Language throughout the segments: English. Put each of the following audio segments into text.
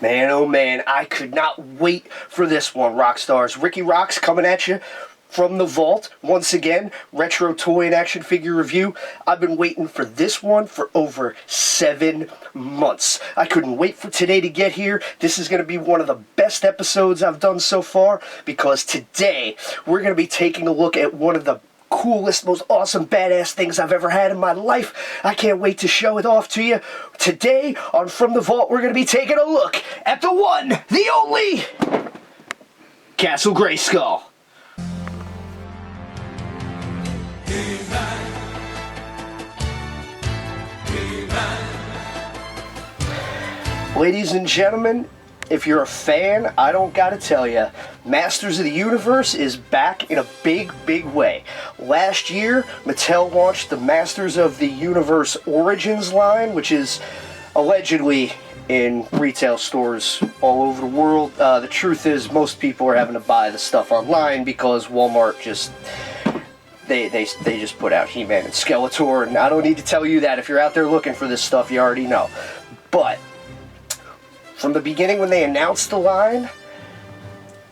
Man, oh man, I could not wait for this one, Rockstars. Rikki Roxx coming at you from the vault. Once again, retro toy and action figure review. I've been waiting for this one for over 7 months. I couldn't wait for today to get here. This is going to be one of the best episodes I've done so far, because today we're going to be taking a look at one of the coolest, most awesome, badass things I've ever had in my life. I can't wait to show it off to you. Today on From the Vault, we're going to be taking a look at the one, the only Castle Grayskull. Ladies and gentlemen, if you're a fan, I don't gotta tell you, Masters of the Universe is back in a big, big way. Last year, Mattel launched the Masters of the Universe Origins line, which is allegedly in retail stores all over the world. The truth is, most people are having to buy the stuff online because Walmart just... They just put out He-Man and Skeletor, and I don't need to tell you that. If you're out there looking for this stuff, you already know. But from the beginning, when they announced the line,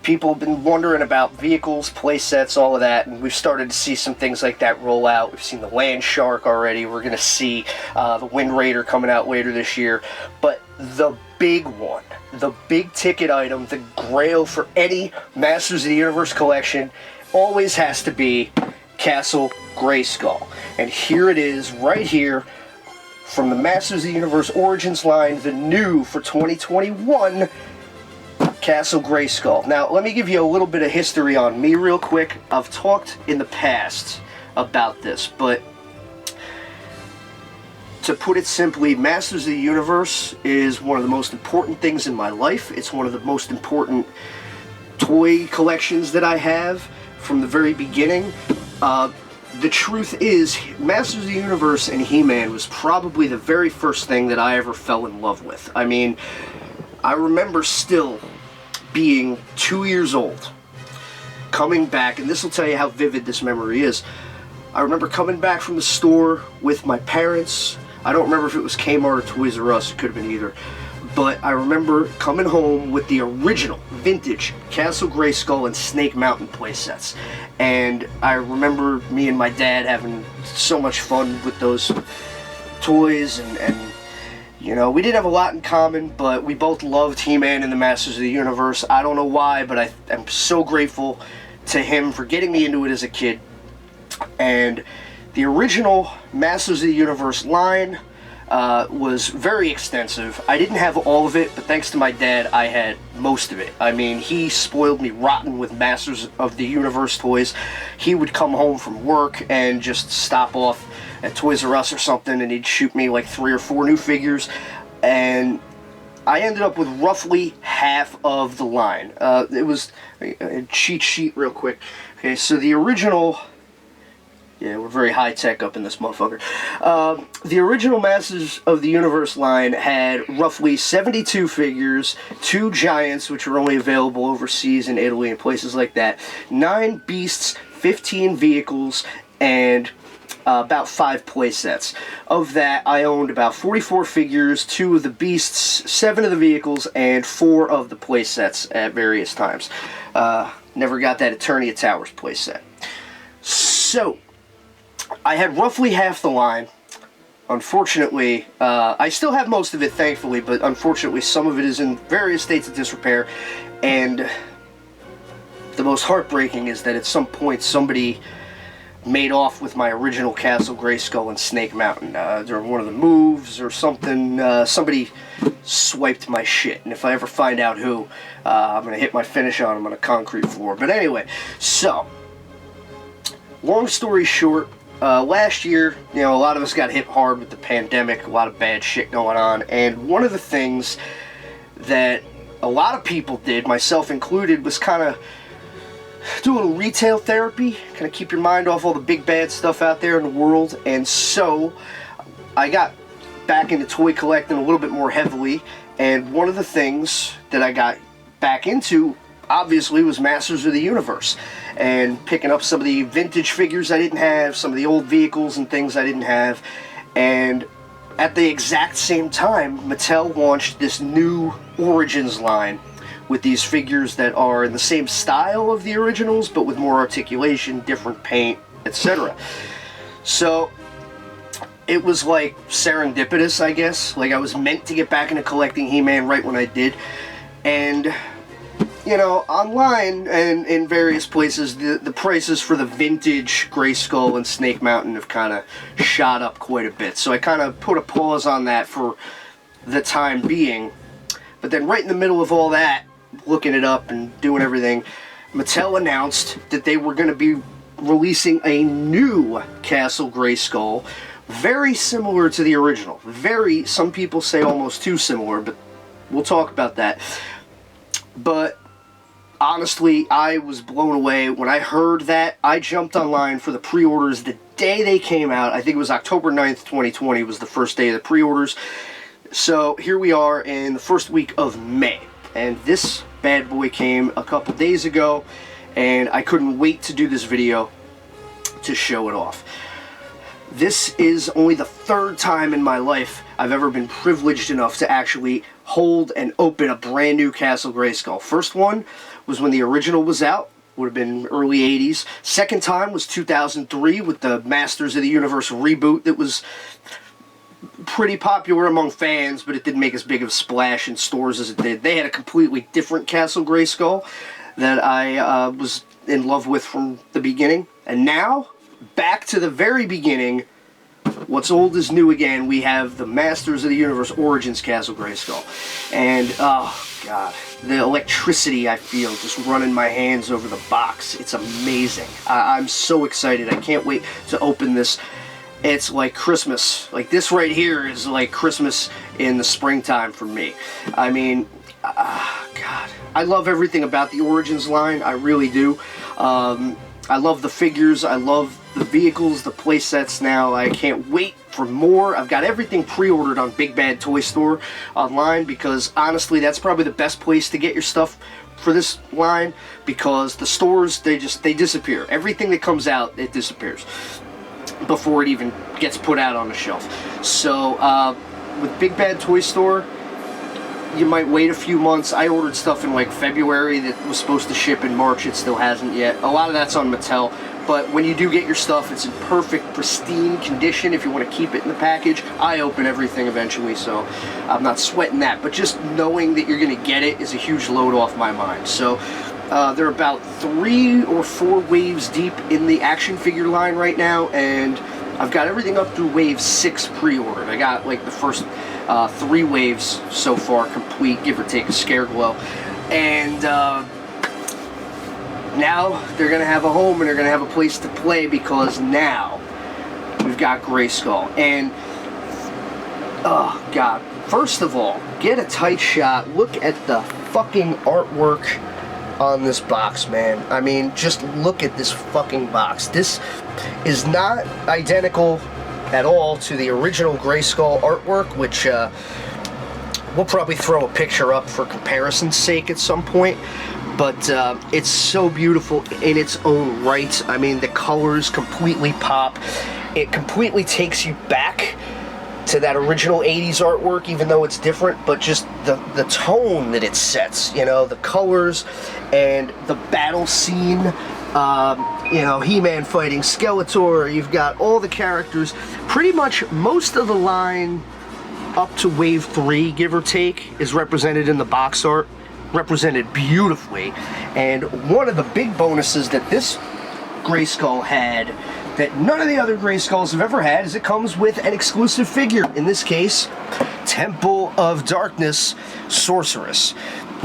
people have been wondering about vehicles, play sets, all of that, and we've started to see some things like that roll out. We've seen the Land Shark already. We're going to see the Wind Raider coming out later this year. But the big one, the big ticket item, the grail for any Masters of the Universe collection always has to be Castle Grayskull. And here it is, right here, from the Masters of the Universe Origins line, the new for 2021 Castle Grayskull. Now, let me give you a little bit of history on me real quick. I've talked in the past about this, but to put it simply, Masters of the Universe is one of the most important things in my life. It's one of the most important toy collections that I have from the very beginning. The truth is, Masters of the Universe and He-Man was probably the very first thing that I ever fell in love with. I mean, I remember still being 2 years old, coming back, and this will tell you how vivid this memory is. I remember coming back from the store with my parents. I don't remember if it was Kmart or Toys R Us, it could have been either. But I remember coming home with the original, vintage Castle Grayskull and Snake Mountain playsets. And I remember me and my dad having so much fun with those toys, and you know, we didn't have a lot in common, but we both loved He-Man and the Masters of the Universe. I don't know why, but I'm so grateful to him for getting me into it as a kid. And the original Masters of the Universe line was very extensive. I didn't have all of it, but thanks to my dad, I had most of it. I mean, he spoiled me rotten with Masters of the Universe toys. He would come home from work and just stop off at Toys R Us or something, and he'd shoot me like 3 or 4 new figures, and I ended up with roughly half of the line. It was a cheat sheet real quick. Okay, so the original... Yeah, we're very high-tech up in this motherfucker. The original Masters of the Universe line had roughly 72 figures, 2 Giants, which were only available overseas in Italy and places like that, 9 Beasts, 15 vehicles, and about 5 playsets. Of that, I owned about 44 figures, 2 of the Beasts, 7 of the vehicles, and 4 of the playsets at various times. Never got that Eternia Towers playset. So I had roughly half the line. Unfortunately, I still have most of it, thankfully, but unfortunately some of it is in various states of disrepair, and the most heartbreaking is that at some point somebody made off with my original Castle Grayskull and Snake Mountain. During one of the moves or something, somebody swiped my shit, and if I ever find out who, I'm going to hit my finish on them on a concrete floor. But anyway, so, long story short, last year, you know, a lot of us got hit hard with the pandemic, a lot of bad shit going on, and one of the things that a lot of people did, myself included, was kind of do a little retail therapy, kind of keep your mind off all the big bad stuff out there in the world. And so I got back into toy collecting a little bit more heavily, and one of the things that I got back into obviously was Masters of the Universe, and picking up some of the vintage figures I didn't have, some of the old vehicles and things I didn't have. And at the exact same time, Mattel launched this new Origins line with these figures that are in the same style of the originals, but with more articulation, different paint, etc. So it was like serendipitous, I guess. Like, I was meant to get back into collecting He-Man right when I did. And, you know, online and in various places, the prices for the vintage Grayskull and Snake Mountain have kind of shot up quite a bit. So I kind of put a pause on that for the time being. But then right in the middle of all that, looking it up and doing everything, Mattel announced that they were going to be releasing a new Castle Grayskull, very similar to the original. Very, some people say almost too similar, but we'll talk about that. But honestly, I was blown away. When I heard that, I jumped online for the pre-orders the day they came out. I think it was October 9th, 2020 was the first day of the pre-orders. So here we are in the first week of May. And this bad boy came a couple days ago, and I couldn't wait to do this video to show it off. This is only the third time in my life I've ever been privileged enough to actually hold and open a brand new Castle Grayskull. First one was when the original was out, would have been early 80s. Second time was 2003 with the Masters of the Universe reboot that was pretty popular among fans, but it didn't make as big of a splash in stores as it did. They had a completely different Castle Grayskull that I was in love with from the beginning. And now, back to the very beginning, what's old is new again. We have the Masters of the Universe Origins Castle Grayskull. And, oh god, the electricity I feel just running my hands over the box. It's amazing. I'm so excited. I can't wait to open this. It's like Christmas. Like, this right here is like Christmas in the springtime for me. I mean, God. I love everything about the Origins line. I really do. I love the figures. I love the vehicles, the play sets now. I can't wait for more. I've got everything pre-ordered on Big Bad Toy Store online because, honestly, that's probably the best place to get your stuff for this line, because the stores, they disappear. Everything that comes out, it disappears before it even gets put out on the shelf. So with Big Bad Toy Store, you might wait a few months. I ordered stuff in like February that was supposed to ship in March. It still hasn't yet. A lot of that's on Mattel, but when you do get your stuff, it's in perfect, pristine condition. If you want to keep it in the package, I open everything eventually, so I'm not sweating that. But just knowing that you're going to get it is a huge load off my mind. So they're about 3 or 4 waves deep in the action figure line right now, and I've got everything up through wave 6 pre-ordered. I got like the first 3 waves so far complete, give or take a scare glow. And now they're going to have a home and they're going to have a place to play, because now we've got Grayskull. And, oh god, first of all, get a tight shot. Look at the fucking artwork on this box, man. I mean, just look at this fucking box. This is not identical at all to the original Grayskull artwork, which we'll probably throw a picture up for comparison's sake at some point. But it's so beautiful in its own right. I mean, the colors completely pop. It completely takes you back to that original 80s artwork, even though it's different, but just the tone that it sets, you know, the colors and the battle scene, you know, He-Man fighting Skeletor. You've got all the characters, pretty much most of the line up to wave 3, give or take, is represented in the box art, represented beautifully. And one of the big bonuses that this Grayskull had that none of the other Grayskulls have ever had is it comes with an exclusive figure. In this case, Temple of Darkness Sorceress.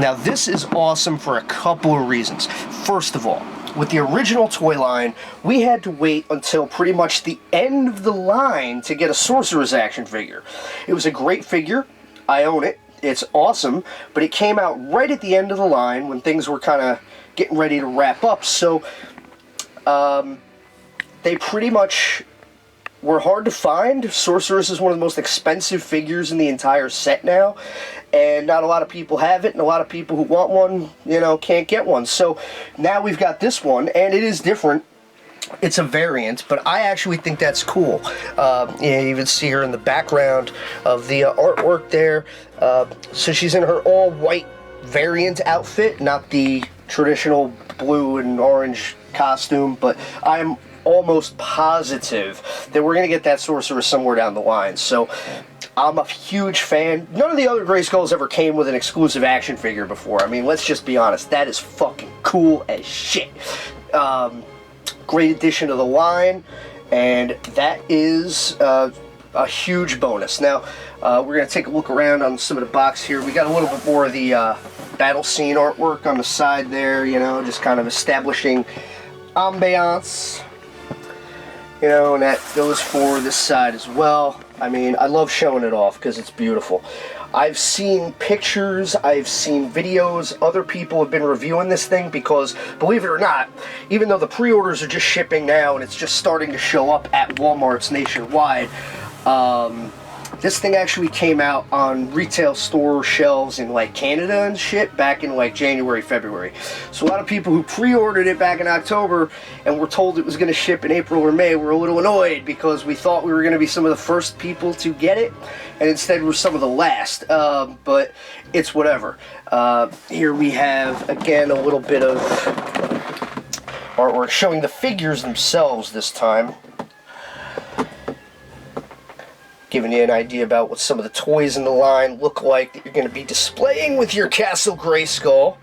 Now, this is awesome for a couple of reasons. First of all, with the original toy line, we had to wait until pretty much the end of the line to get a Sorceress action figure. It was a great figure. I own it. It's awesome, but it came out right at the end of the line when things were kind of getting ready to wrap up. So, they pretty much were hard to find. Sorceress is one of the most expensive figures in the entire set now, and not a lot of people have it, and a lot of people who want one, you know, can't get one. So now we've got this one, and it is different it's a variant, but I actually think that's cool. You even see her in the background of the artwork there. So she's in her all-white variant outfit, not the traditional blue and orange costume, but I'm almost positive that we're going to get that Sorceress somewhere down the line. So I'm a huge fan. None of the other Grayskulls ever came with an exclusive action figure before. I mean, let's just be honest. That is fucking cool as shit. Great addition to the line, and that is a huge bonus. Now, we're going to take a look around on some of the box here. We got a little bit more of the battle scene artwork on the side there, you know, just kind of establishing ambiance. You know, and that goes for this side as well. I mean, I love showing it off because it's beautiful. I've seen pictures, I've seen videos, other people have been reviewing this thing because, believe it or not, even though the pre-orders are just shipping now and it's just starting to show up at Walmarts nationwide, this thing actually came out on retail store shelves in like Canada and shit back in like January, February. So a lot of people who pre-ordered it back in October and were told it was going to ship in April or May were a little annoyed because we thought we were going to be some of the first people to get it, and instead we're some of the last. But it's whatever. Here we have again a little bit of artwork showing the figures themselves this time, giving you an idea about what some of the toys in the line look like that you're going to be displaying with your Castle Grayskull.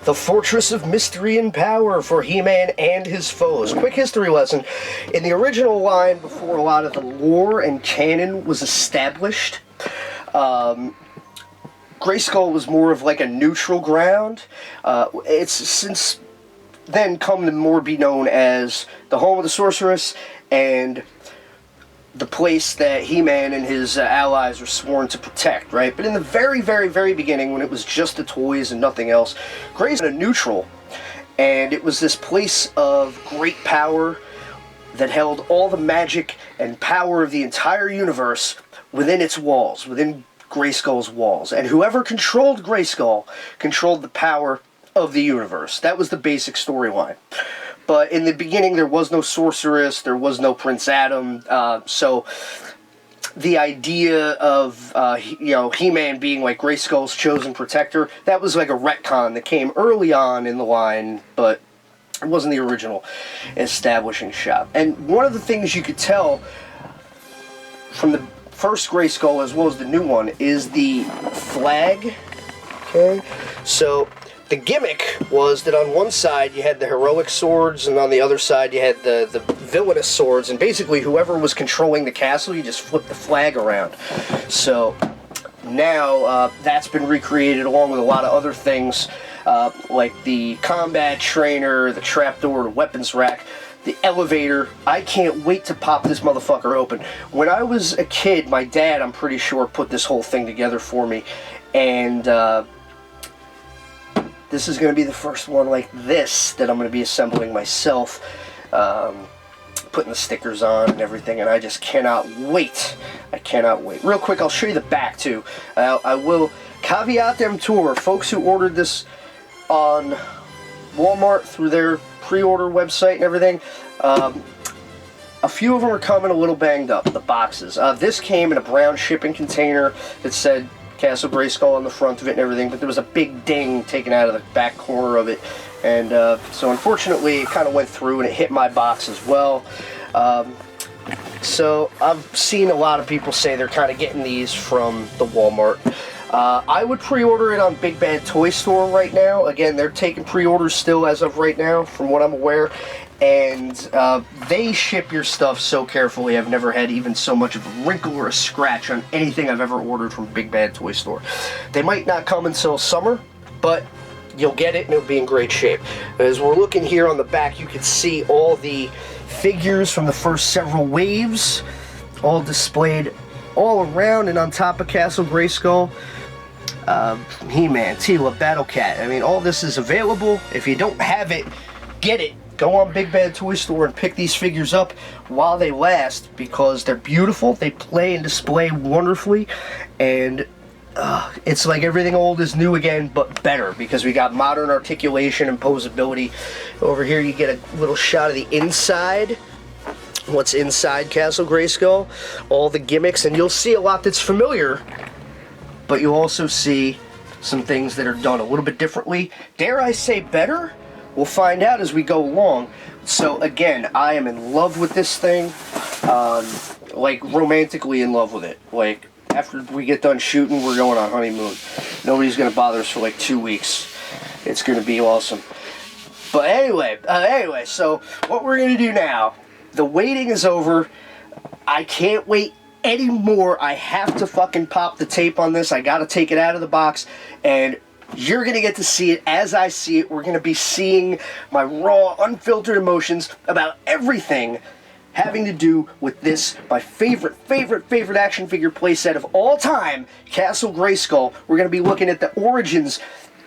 The Fortress of Mystery and Power for He-Man and his foes. Quick history lesson. In the original line, before a lot of the lore and canon was established, Grayskull was more of like a neutral ground. It's since then come to more be known as the home of the Sorceress and the place that He-Man and his allies were sworn to protect, right? But in the very, very, very beginning, when it was just the toys and nothing else, Grayskull was a neutral, and it was this place of great power that held all the magic and power of the entire universe within its walls, within Grayskull's walls. And whoever controlled Grayskull controlled the power of the universe. That was the basic storyline. But in the beginning, there was no Sorceress, there was no Prince Adam, so the idea of, you know, He-Man being like Grayskull's chosen protector, that was like a retcon that came early on in the line, but it wasn't the original establishing shot. And one of the things you could tell from the first Grayskull as well as the new one is the flag, okay? So the gimmick was that on one side you had the heroic swords, and on the other side you had the villainous swords, and basically whoever was controlling the castle, you just flipped the flag around. So now that's been recreated along with a lot of other things, like the combat trainer, the trapdoor, the weapons rack, the elevator. I can't wait to pop this motherfucker open. When I was a kid, my dad, I'm pretty sure, put this whole thing together for me, and this is going to be the first one like this that I'm going to be assembling myself, putting the stickers on and everything, and I just cannot wait. I cannot wait. Real quick, I'll show you the back too. I will caveat emptor, folks who ordered this on Walmart through their pre-order website and everything, a few of them are coming a little banged up, the boxes. This came in a brown shipping container that said Castle Grayskull on the front of it and everything, but there was a big ding taken out of the back corner of it, and so unfortunately it kind of went through and it hit my box as well. So I've seen a lot of people say they're kind of getting these from the Walmart. I would pre-order it on Big Bad Toy Store right now. Again, they're taking pre-orders still as of right now, from what I'm aware. And they ship your stuff so carefully. I've never had even so much of a wrinkle or a scratch on anything I've ever ordered from Big Bad Toy Store. They might not come until summer, but you'll get it and it'll be in great shape. As we're looking here on the back, you can see all the figures from the first several waves, all displayed all around and on top of Castle Grayskull. He-Man, Teela, Battle Cat. I mean, all this is available. If you don't have it, get it. Go on Big Bad Toy Store and pick these figures up while they last, because they're beautiful, they play and display wonderfully, and it's like everything old is new again, but better, because we got modern articulation and posability. Over here you get a little shot of the inside, what's inside Castle Grayskull, all the gimmicks, and you'll see a lot that's familiar, but you'll also see some things that are done a little bit differently. Dare I say better? We'll find out as we go along. So again, I am in love with this thing, like romantically in love with it. Like after we get done shooting, we're going on honeymoon. Nobody's gonna bother us for like 2 weeks. It's gonna be awesome. But anyway, so what we're gonna do now, the waiting is over. I can't wait anymore. I have to fucking pop the tape on this. I gotta take it out of the box, and you're gonna get to see it as I see it. We're gonna be seeing my raw, unfiltered emotions about everything having to do with this, my favorite action figure playset of all time, Castle Grayskull. We're gonna be looking at the Origins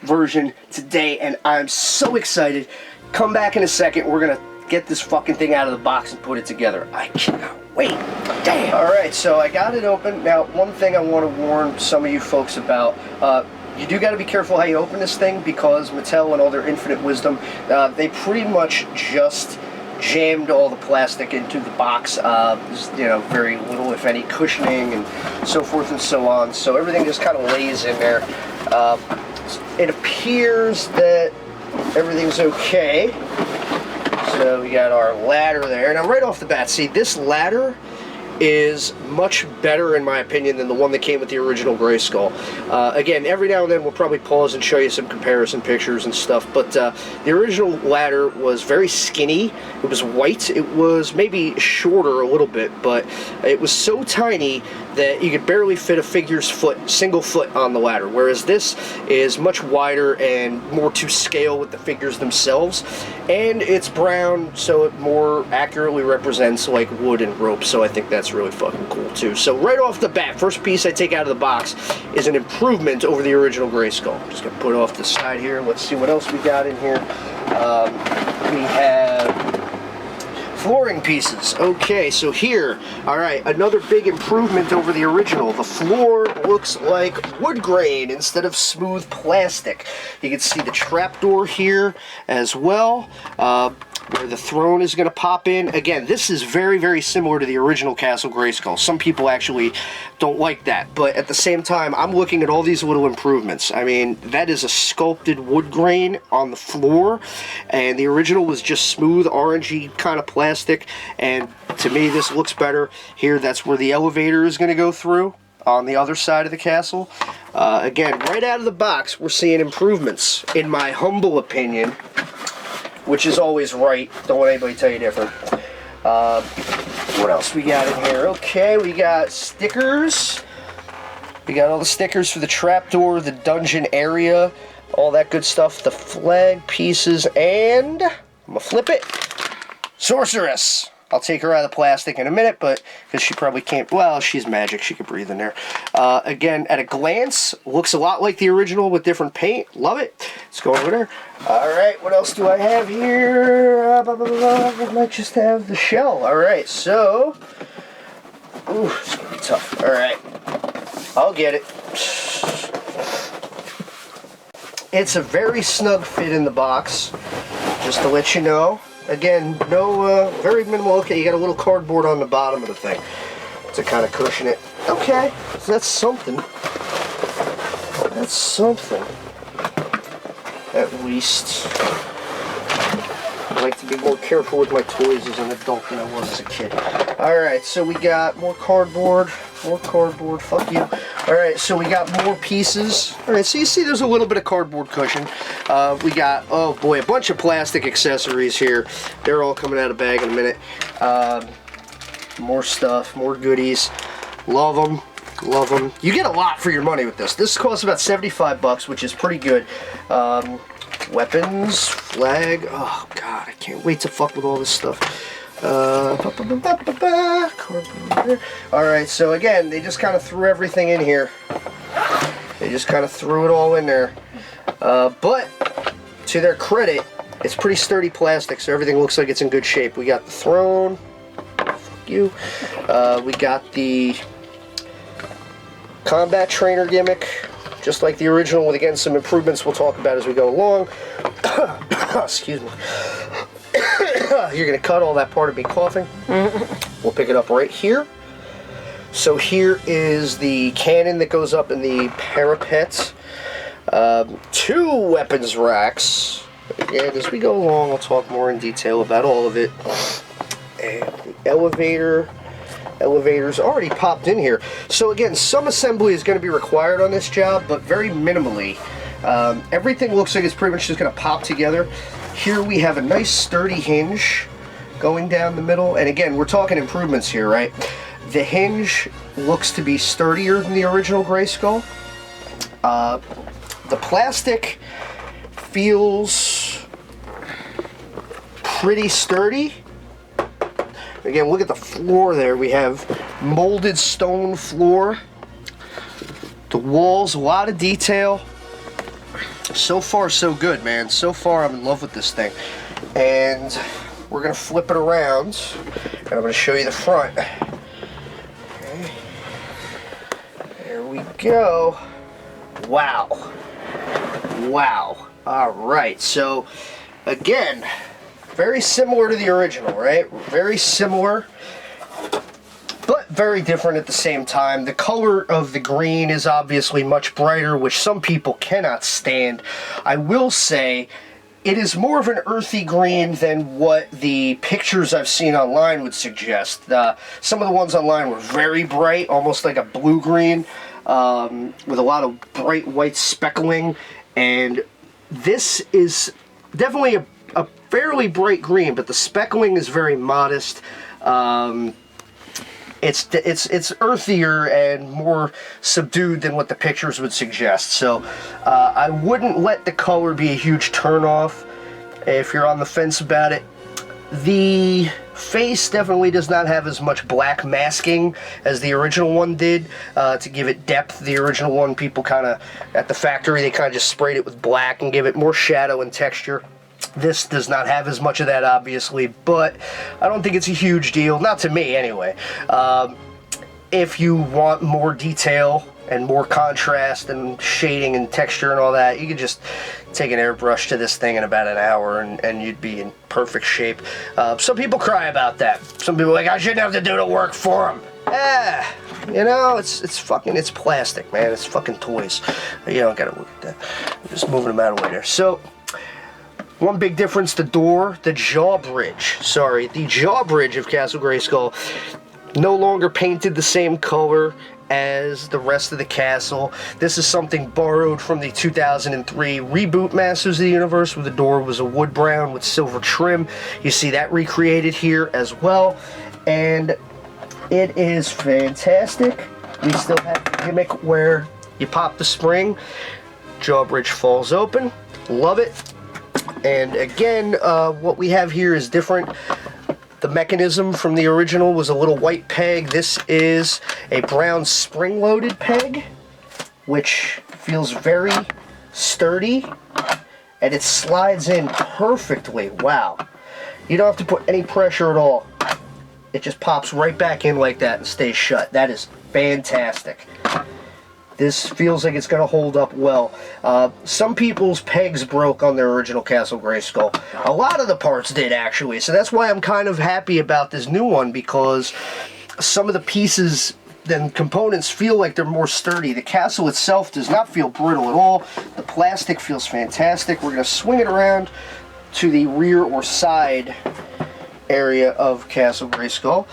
version today, and I'm so excited. Come back in a second. We're gonna get this fucking thing out of the box and put it together. I cannot wait. Damn. Alright, so I got it open. Now, one thing I want to warn some of you folks about, you do got to be careful how you open this thing, because Mattel and all their infinite wisdom, they pretty much just jammed all the plastic into the box. There's, you know, very little, if any, cushioning and so forth and so on. So everything just kind of lays in there. It appears that everything's okay. So we got our ladder there. Now right off the bat, see, this ladder is much better in my opinion than the one that came with the original Grayskull. Again, every now and then we'll probably pause and show you some comparison pictures and stuff, but the original ladder was very skinny. It was white. It was maybe shorter a little bit, but it was so tiny that you could barely fit a figure's foot, single foot on the ladder, whereas this is much wider and more to scale with the figures themselves, and it's brown, so it more accurately represents like wood and rope, so I think that's really fucking cool too. So right off the bat, first piece I take out of the box is an improvement over the original Grayskull. I'm just gonna put it off the side here. Let's see what else we got in here. We have flooring pieces. Okay, so here, alright, another big improvement over the original. The floor looks like wood grain instead of smooth plastic. You can see the trapdoor here as well, where the throne is going to pop in. Again, this is very similar to the original Castle Grayskull. Some people actually don't like that, but at the same time, I'm looking at all these little improvements. I mean, that is a sculpted wood grain on the floor, and the original was just smooth, orangey kind of plastic, and to me, this looks better. Here, that's where the elevator is going to go through on the other side of the castle. Again, right out of the box, we're seeing improvements, in my humble opinion, which is always right. Don't let anybody tell you different. What else we got in here? Okay, we got stickers. We got all the stickers for the trapdoor, the dungeon area, all that good stuff. The flag pieces, and I'm gonna flip it. Sorceress. I'll take her out of the plastic in a minute, but because she probably can't, well, she's magic, she can breathe in there. Again, at a glance, looks a lot like the original with different paint. Love it. Let's go over there. Alright, what else do I have here? I might just have the shell. Alright, so, ooh, it's gonna be tough. Alright, I'll get it. It's a very snug fit in the box, just to let you know. Again, no, very minimal. Okay, you got a little cardboard on the bottom of the thing to kind of cushion it. Okay, so that's something. That's something. At least. I like to be more careful with my toys as an adult than I was as a kid. Alright, so we got more cardboard. More cardboard. Fuck you. Alright, so we got more pieces. Alright, so you see there's a little bit of cardboard cushion. We got, oh boy, a bunch of plastic accessories here. They're all coming out of the bag in a minute. More stuff, more goodies. Love them. Love them. You get a lot for your money with this. This costs about 75 bucks, which is pretty good. Weapons, flag. Oh god, I can't wait to fuck with all this stuff. Alright, so again, they just kind of threw everything in here. They just kind of threw it all in there. But, to their credit, it's pretty sturdy plastic, so everything looks like it's in good shape. We got the throne. Fuck you. We got the combat trainer gimmick, just like the original, with again some improvements we'll talk about as we go along. Excuse me. You're going to cut all that part of me coughing. We'll pick it up right here. So here is the cannon that goes up in the parapet. 2 weapons racks. Again, as we go along, I'll talk more in detail about all of it. And the elevator's already popped in here. So again, some assembly is going to be required on this job, but very minimally. Everything looks like it's pretty much just going to pop together. Here we have a nice sturdy hinge going down the middle. And again, we're talking improvements here, right? The hinge looks to be sturdier than the original Grayskull. The plastic feels pretty sturdy. Again, look at the floor there. We have molded stone floor. The walls, a lot of detail. So far, so good, man. So far, I'm in love with this thing. And we're going to flip it around, and I'm going to show you the front. Okay. There we go. Wow. Wow. All right. So, again, very similar to the original, right? Very similar, but very different at the same time. The color of the green is obviously much brighter, which some people cannot stand. I will say it is more of an earthy green than what the pictures I've seen online would suggest. Some of the ones online were very bright, almost like a blue-green, with a lot of bright white speckling, and this is definitely a fairly bright green, but the speckling is very modest. It's earthier and more subdued than what the pictures would suggest. So I wouldn't let the color be a huge turnoff if you're on the fence about it. The face definitely does not have as much black masking as the original one did to give it depth. The original one, people kind of, at the factory, they kind of just sprayed it with black and gave it more shadow and texture. This does not have as much of that, obviously, but I don't think it's a huge deal. Not to me, anyway. If you want more detail and more contrast and shading and texture and all that, you can just take an airbrush to this thing in about an hour and you'd be in perfect shape. Some people cry about that. Some people are like, I shouldn't have to do the work for them. You know, it's plastic, man. It's fucking toys. You don't gotta look at that. I'm just moving them out of the way there. So, one big difference, the Jawbridge of Castle Grayskull, no longer painted the same color as the rest of the castle. This is something borrowed from the 2003 reboot Masters of the Universe, where the door was a wood brown with silver trim. You see that recreated here as well, and it is fantastic. We still have the gimmick where you pop the spring, Jawbridge falls open. Love it. And again, what we have here is different. The mechanism from the original was a little white peg. This is a brown spring-loaded peg, which feels very sturdy, and it slides in perfectly. Wow. You don't have to put any pressure at all. It just pops right back in like that and stays shut. That is fantastic. This feels like it's going to hold up well. Some people's pegs broke on their original Castle Grayskull. A lot of the parts did, actually. So that's why I'm kind of happy about this new one, because some of the pieces and components feel like they're more sturdy. The castle itself does not feel brittle at all. The plastic feels fantastic. We're going to swing it around to the rear or side area of Castle Grayskull.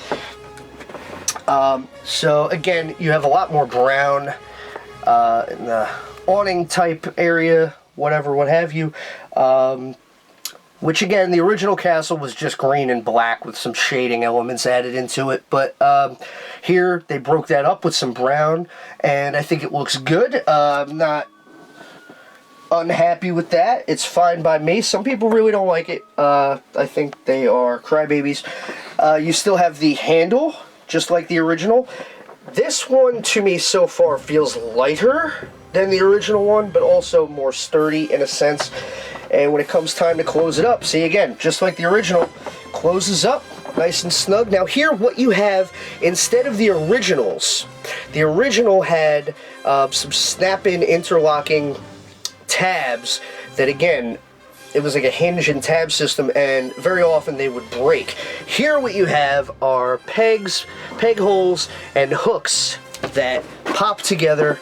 So again, you have a lot more brown in the awning type area, whatever, what have you, which again, the original castle was just green and black with some shading elements added into it, but here they broke that up with some brown, and I think it looks good. I'm not unhappy with that. It's fine by me. Some people really don't like it. I think they are crybabies. You still have the handle, just like the original. This one, to me, so far, feels lighter than the original one, but also more sturdy in a sense. And when it comes time to close it up, see, again, just like the original, closes up nice and snug. Now here what you have, instead of the originals, the original had some snap-in interlocking tabs that, again, it was like a hinge and tab system, and very often they would break. Here what you have are pegs, peg holes, and hooks that pop together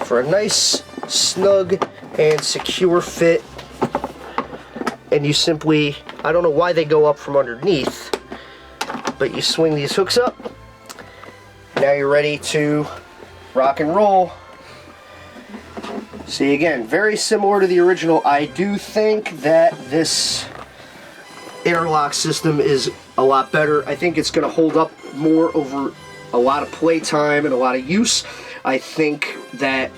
for a nice, snug, and secure fit. And you simply, I don't know why they go up from underneath, but you swing these hooks up. Now you're ready to rock and roll. See, again, very similar to the original. I do think that this airlock system is a lot better. I think it's going to hold up more over a lot of play time and a lot of use. I think that,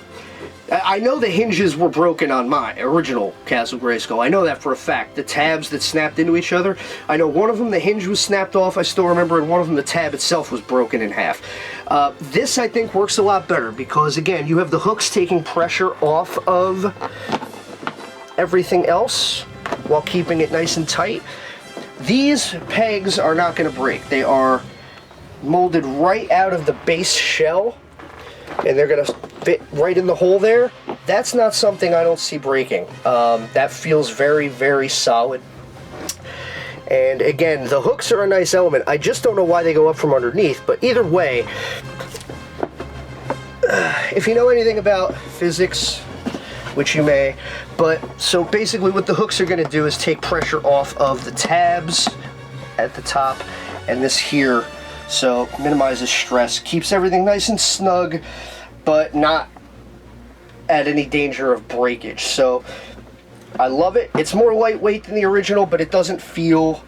I know the hinges were broken on my original Castle Grayskull. I know that for a fact. The tabs that snapped into each other, I know one of them, the hinge was snapped off, I still remember, and one of them, the tab itself was broken in half. This, I think, works a lot better because, again, you have the hooks taking pressure off of everything else while keeping it nice and tight. These pegs are not going to break. They are molded right out of the base shell, and they're going to fit right in the hole there. That's not something I don't see breaking. That feels very, very solid. And again, the hooks are a nice element. I just don't know why they go up from underneath, but either way, if you know anything about physics, which you may, but so basically what the hooks are going to do is take pressure off of the tabs at the top and this here, so minimizes stress, keeps everything nice and snug, but not at any danger of breakage. So I love it. It's more lightweight than the original, but it doesn't feel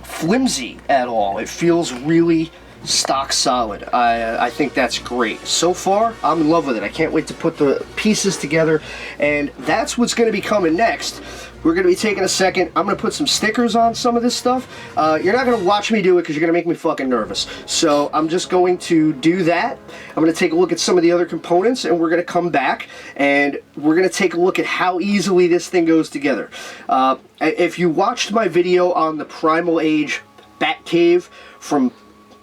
flimsy at all. It feels really stock solid. I think that's great. So far, I'm in love with it. I can't wait to put the pieces together, and that's what's going to be coming next. We're going to be taking a second. I'm going to put some stickers on some of this stuff. You're not going to watch me do it because you're going to make me fucking nervous. So I'm just going to do that. I'm going to take a look at some of the other components, and we're going to come back, and we're going to take a look at how easily this thing goes together. If you watched my video on the Primal Age Batcave from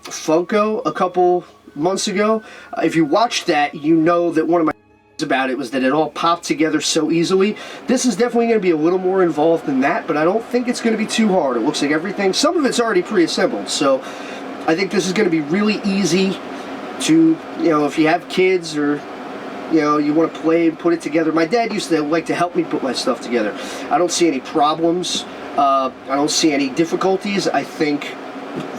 Funko a couple months ago, if you watched that, you know that one of my about it was that it all popped together so easily. This is definitely going to be a little more involved than that, but I don't think it's going to be too hard. It looks like everything, some of it's already pre-assembled, so I think this is going to be really easy to, you know, if you have kids or, you know, you want to play and put it together. My dad used to like to help me put my stuff together. I don't see any problems. I don't see any difficulties. I think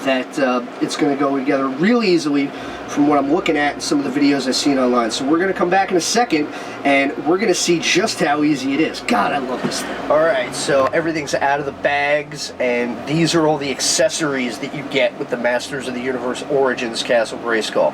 that it's going to go together really easily from what I'm looking at and some of the videos I've seen online. So we're going to come back in a second, and we're going to see just how easy it is. God, I love this thing. Alright, so everything's out of the bags, and these are all the accessories that you get with the Masters of the Universe Origins Castle Grayskull.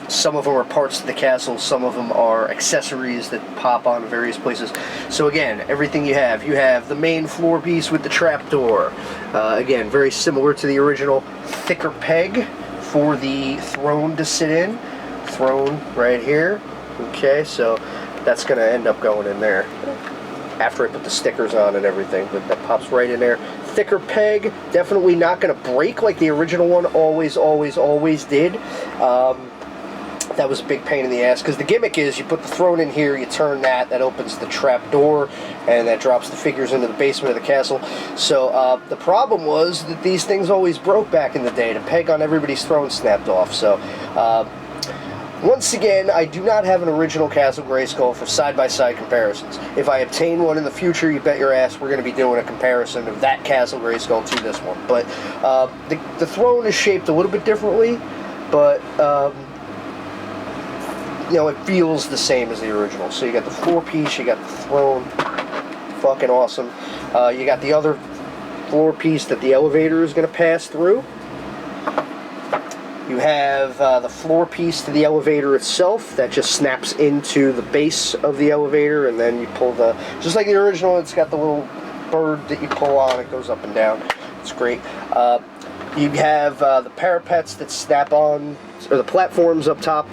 Some of them are parts of the castle, some of them are accessories that pop on various places. So again, everything you have the main floor piece with the trapdoor. Again, very similar to the original, thicker peg for the throne to sit in. Throne right here. Okay, so that's going to end up going in there after I put the stickers on and everything, but that pops right in there. Thicker peg, definitely not going to break like the original one always did. That was a big pain in the ass, because the gimmick is you put the throne in here, you turn that opens the trap door, and that drops the figures into the basement of the castle. So the problem was that these things always broke back in the day. The peg on everybody's throne snapped off. So once again, I do not have an original Castle Grayskull for side-by-side comparisons. If I obtain one in the future, you bet your ass we're going to be doing a comparison of that Castle Grayskull to this one. But the throne is shaped a little bit differently, but you know, it feels the same as the original. So you got the floor piece, you got the throne, fucking awesome. You got the other floor piece that the elevator is going to pass through. You have the floor piece to the elevator itself that just snaps into the base of the elevator, and then you pull the, just like the original, it's got the little bird that you pull on, it goes up and down. It's great. You have the parapets that snap on, or the platforms up top.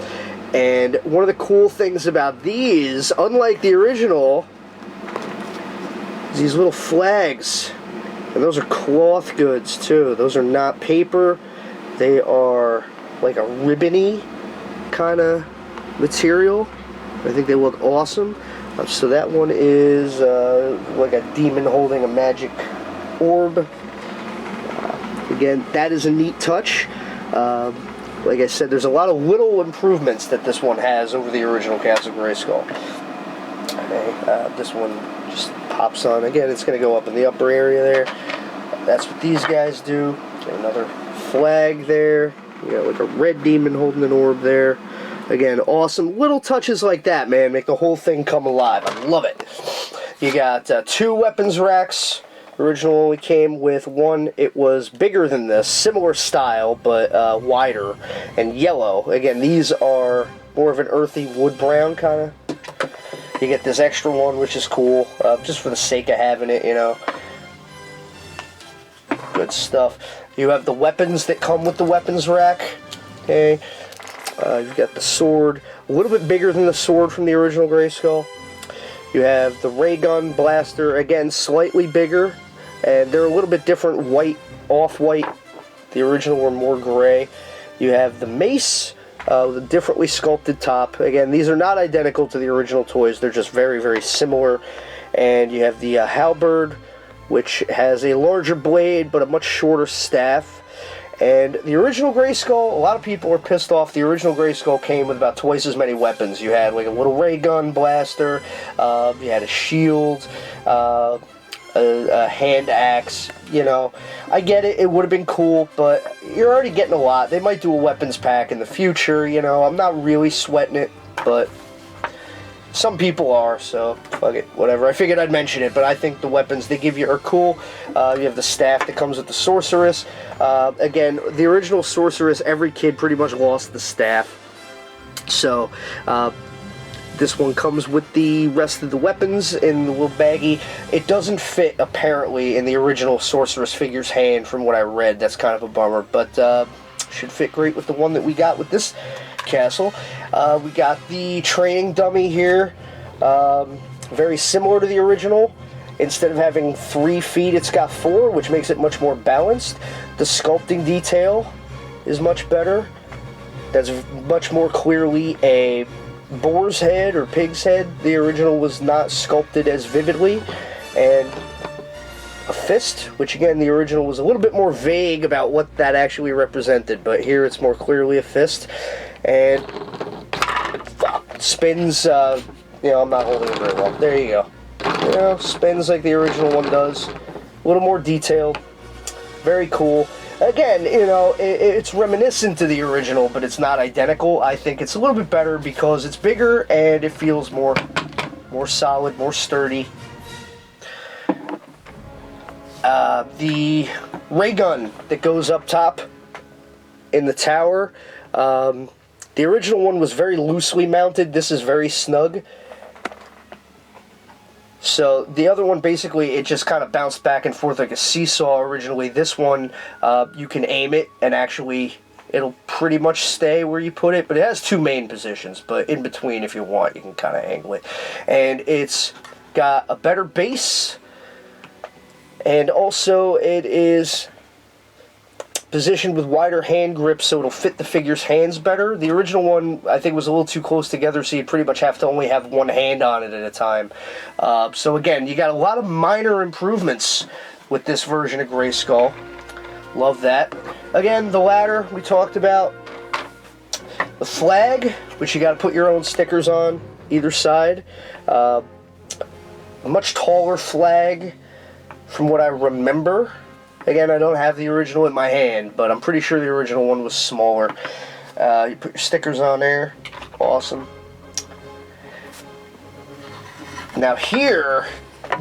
And one of the cool things about these, unlike the original, is these little flags And those are cloth goods too. Those are not paper. They are like a ribbony kind of material. I think they look awesome. So that one is like a demon holding a magic orb. Again, that is a neat touch. Like I said, there's a lot of little improvements that this one has over the original Castle Grayskull. Okay, this one just pops on. Again, it's going to go up in the upper area there. That's what these guys do. Another flag there. You got like a red demon holding an orb there. Again, awesome. Little touches like that, man, make the whole thing come alive. I love it. You got 2 weapons racks. Original only came with one. It was bigger than this, similar style, but wider and yellow. Again, these are more of an earthy wood brown kind of. You get this extra one, which is cool, just for the sake of having it, you know. Good stuff. You have the weapons that come with the weapons rack. Okay. You've got the sword, a little bit bigger than the sword from the original Grayskull. You have the ray gun blaster, again slightly bigger, and they're a little bit different, white, off-white. The original were more gray. You have the mace with a differently sculpted top. Again, these are not identical to the original toys, they're just very, very similar. And you have the halberd, which has a larger blade but a much shorter staff. And the original Grayskull, a lot of people were pissed off. The original Grayskull came with about twice as many weapons. You had like a little ray gun blaster, you had a shield, a hand axe, you know. I get it, it would have been cool, but you're already getting a lot. They might do a weapons pack in the future, you know. I'm not really sweating it, but some people are, so fuck it, whatever. I figured I'd mention it, but I think the weapons they give you are cool. You have the staff that comes with the Sorceress. Again, the original Sorceress, every kid pretty much lost the staff. So, this one comes with the rest of the weapons in the little baggie. It doesn't fit, apparently, in the original Sorceress figure's hand, from what I read. That's kind of a bummer, but should fit great with the one that we got with this castle. We got the training dummy here, very similar to the original. Instead of having 3 feet, it's got 4, which makes it much more balanced. The sculpting detail is much better. That's much more clearly a boar's head or pig's head. The original was not sculpted as vividly. And a fist, which again, the original was a little bit more vague about what that actually represented, but here it's more clearly a fist. And spins, you know, I'm not holding it very well. There you go. You know, spins like the original one does. A little more detailed. Very cool. Again, you know, it's reminiscent to the original, but it's not identical. I think it's a little bit better because it's bigger and it feels more solid, more sturdy. The ray gun that goes up top in the tower. The original one was very loosely mounted. This is very snug. So the other one, basically, it just kind of bounced back and forth like a seesaw originally. This one, you can aim it and actually it'll pretty much stay where you put it. But it has 2 main positions, but in between, if you want, you can kind of angle it. And it's got a better base. And also it is positioned with wider hand grips, so it'll fit the figure's hands better. The original one, I think, was a little too close together, so you pretty much have to only have one hand on it at a time. So again, you got a lot of minor improvements with this version of Grayskull. Love that. Again, the ladder we talked about. The flag, which you got to put your own stickers on either side. A much taller flag from what I remember. Again, I don't have the original in my hand, but I'm pretty sure the original one was smaller. You put your stickers on there. Awesome. Now here,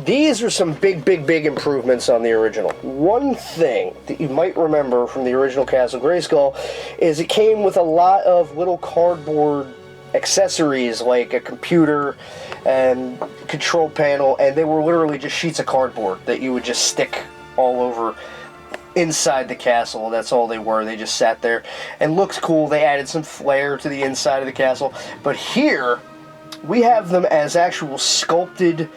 these are some big improvements on the original. One thing that you might remember from the original Castle Grayskull is it came with a lot of little cardboard accessories like a computer and control panel, and they were literally just sheets of cardboard that you would just stick all over inside the castle. That's all they were. They just sat there and looked cool. They added some flair to the inside of the castle. But here we have them as actual sculpted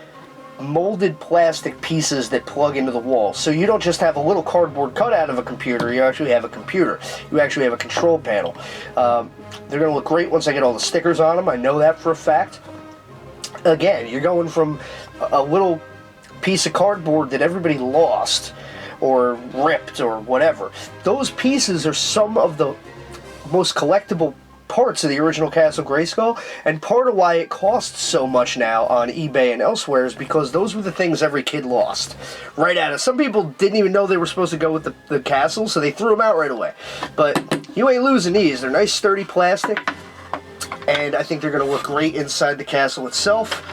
molded plastic pieces that plug into the wall. So you don't just have a little cardboard cutout of a computer, you actually have a computer. You actually have a control panel. They're going to look great once I get all the stickers on them. I know that for a fact. Again, you're going from a little piece of cardboard that everybody lost or ripped or whatever. Those pieces are some of the most collectible parts of the original Castle Grayskull, and part of why it costs so much now on eBay and elsewhere is because those were the things every kid lost right out of. Some people didn't even know they were supposed to go with the castle, so they threw them out right away. But you ain't losing these. They're nice sturdy plastic, and I think they're going to look great inside the castle itself.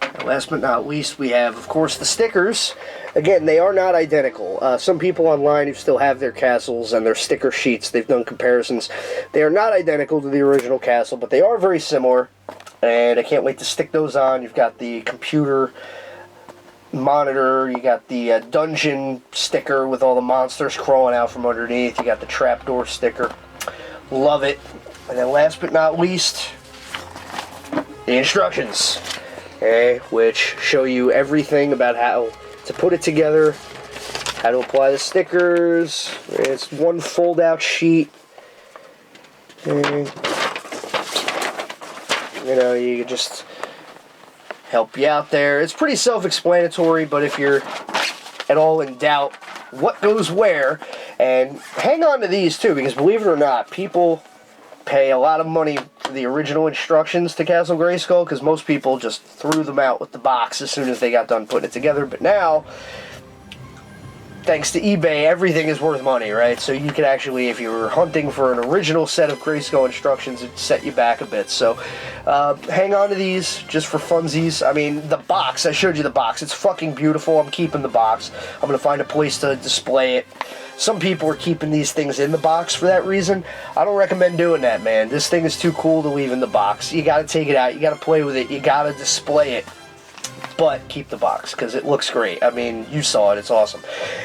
And last but not least, we have, of course, the stickers. Again, they are not identical. Some people online who still have their castles and their sticker sheets, they've done comparisons. They are not identical to the original castle, but they are very similar. And I can't wait to stick those on. You've got the computer monitor, you got the dungeon sticker with all the monsters crawling out from underneath, you got the trapdoor sticker. Love it. And then last but not least, the instructions, okay, which show you everything about how to put it together, how to apply the stickers. It's one fold out sheet. And, you know, you just help you out there. It's pretty self-explanatory, but if you're at all in doubt what goes where, and hang on to these too, because believe it or not, people pay a lot of money for the original instructions to Castle Grayskull, because most people just threw them out with the box as soon as they got done putting it together. But now, thanks to eBay, everything is worth money, right? So you can actually, if you were hunting for an original set of Grayskull instructions, it'd set you back a bit. So hang on to these just for funsies. I mean, the box, I showed you the box. It's fucking beautiful. I'm keeping the box. I'm going to find a place to display it. Some people are keeping these things in the box for that reason. I don't recommend doing that, man. This thing is too cool to leave in the box. You got to take it out. You got to play with it. You got to display it. But keep the box, because it looks great. I mean, you saw it. It's awesome.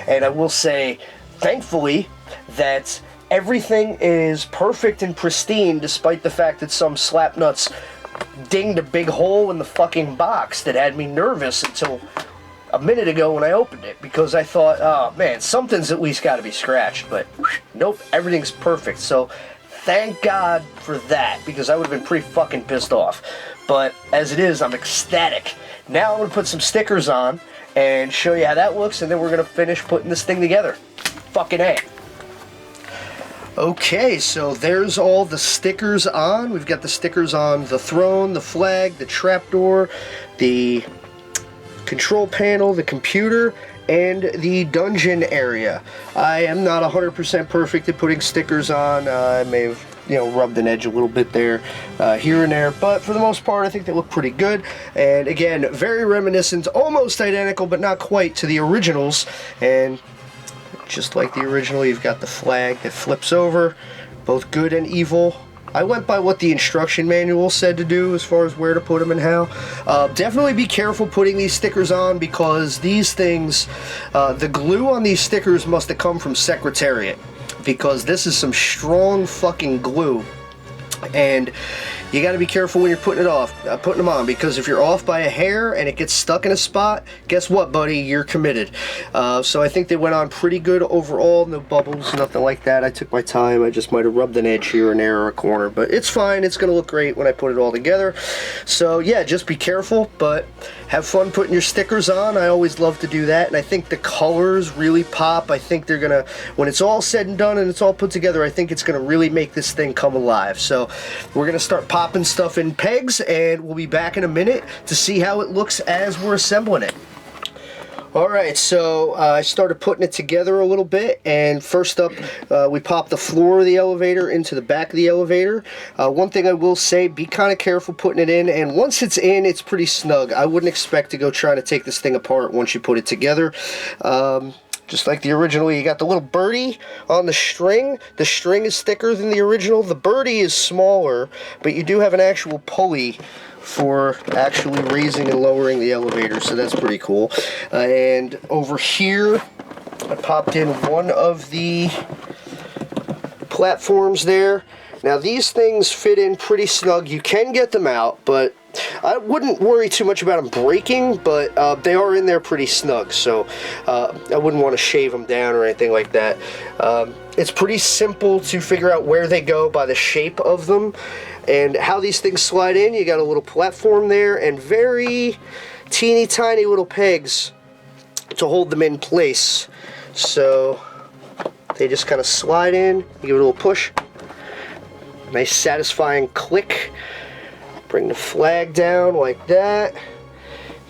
And I will say, thankfully, that everything is perfect and pristine, despite the fact that some slapnuts dinged a big hole in the fucking box that had me nervous until a minute ago when I opened it, because I thought, oh man, something's at least got to be scratched. But nope, everything's perfect. So thank God for that, because I would have been pretty fucking pissed off. But as it is, I'm ecstatic. Now I'm going to put some stickers on and show you how that looks, and then we're going to finish putting this thing together. Fucking A. Okay, so there's all the stickers on. We've got the stickers on the throne, the flag, the trapdoor, the control panel, the computer, and the dungeon area. I am not 100% perfect at putting stickers on. I may have, rubbed an edge a little bit there, here and there, but for the most part, I think they look pretty good. And again, very reminiscent, almost identical, but not quite, to the originals. And just like the original, you've got the flag that flips over, both good and evil. I went by what the instruction manual said to do as far as where to put them and how. Definitely be careful putting these stickers on, because these things, the glue on these stickers must have come from Secretariat, because this is some strong fucking glue. And you got to be careful when you're putting them on, because if you're off by a hair and it gets stuck in a spot, guess what, buddy? You're committed. So I think they went on pretty good overall. No bubbles, nothing like that. I took my time. I just might have rubbed an edge here and there or a corner, but it's fine. It's going to look great when I put it all together. So yeah, just be careful, but have fun putting your stickers on. I always love to do that, and I think the colors really pop. I think they're going to, when it's all said and done and it's all put together, I think it's going to really make this thing come alive. So we're going to start popping stuff in pegs, and we'll be back in a minute to see how it looks as we're assembling it. Alright, so I started putting it together a little bit, and first up, we popped the floor of the elevator into the back of the elevator. One thing I will say, be kind of careful putting it in, and once it's in, it's pretty snug. I wouldn't expect to go trying to take this thing apart once you put it together. Just like the original, you got the little birdie on the string. The string is thicker than the original. The birdie is smaller, but you do have an actual pulley for actually raising and lowering the elevator, so that's pretty cool. And over here, I popped in one of the platforms there. Now these things fit in pretty snug. You can get them out, but I wouldn't worry too much about them breaking, but they are in there pretty snug, so I wouldn't want to shave them down or anything like that. It's pretty simple to figure out where they go by the shape of them and how these things slide in. You got a little platform there and very teeny tiny little pegs to hold them in place. So they just kind of slide in, you give it a little push, nice satisfying click. Bring the flag down like that.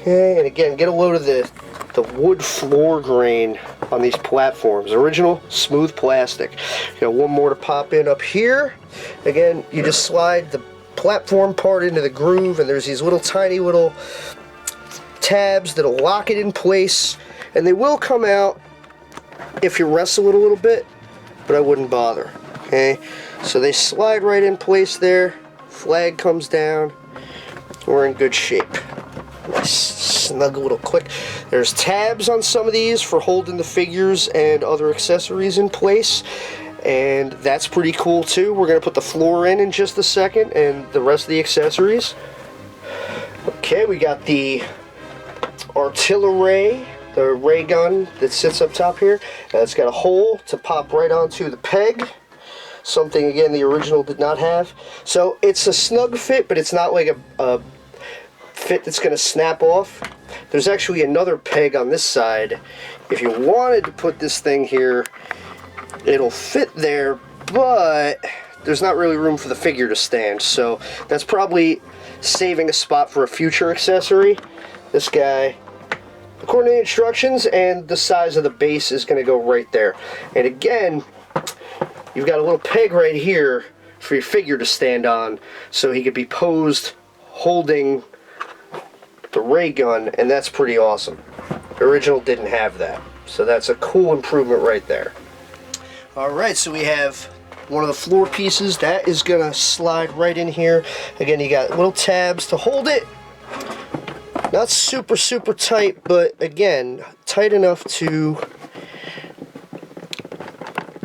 Okay, and again, get a load of the wood floor grain on these platforms. Original smooth plastic. Got one more to pop in up here. Again, you just slide the platform part into the groove, and there's these little tiny little tabs that'll lock it in place, and they will come out if you wrestle it a little bit, but I wouldn't bother. Okay, so they slide right in place there. Flag comes down. We're in good shape. Nice snug little click. There's tabs on some of these for holding the figures and other accessories in place, and that's pretty cool too. We're going to put the floor in just a second and the rest of the accessories. Okay, we got the artillery, the ray gun that sits up top here. It's got a hole to pop right onto the peg. Something, again, the original did not have. So it's a snug fit, but it's not like a fit that's going to snap off. There's actually another peg on this side. If you wanted to put this thing here, it'll fit there, but there's not really room for the figure to stand. So that's probably saving a spot for a future accessory. This guy, according to the instructions, and the size of the base is going to go right there. And again, you've got a little peg right here for your figure to stand on, so he could be posed holding the ray gun, and that's pretty awesome. The original didn't have that, so that's a cool improvement right there. Alright, so we have one of the floor pieces that is going to slide right in here. Again, you got little tabs to hold it. Not super tight, but again, tight enough to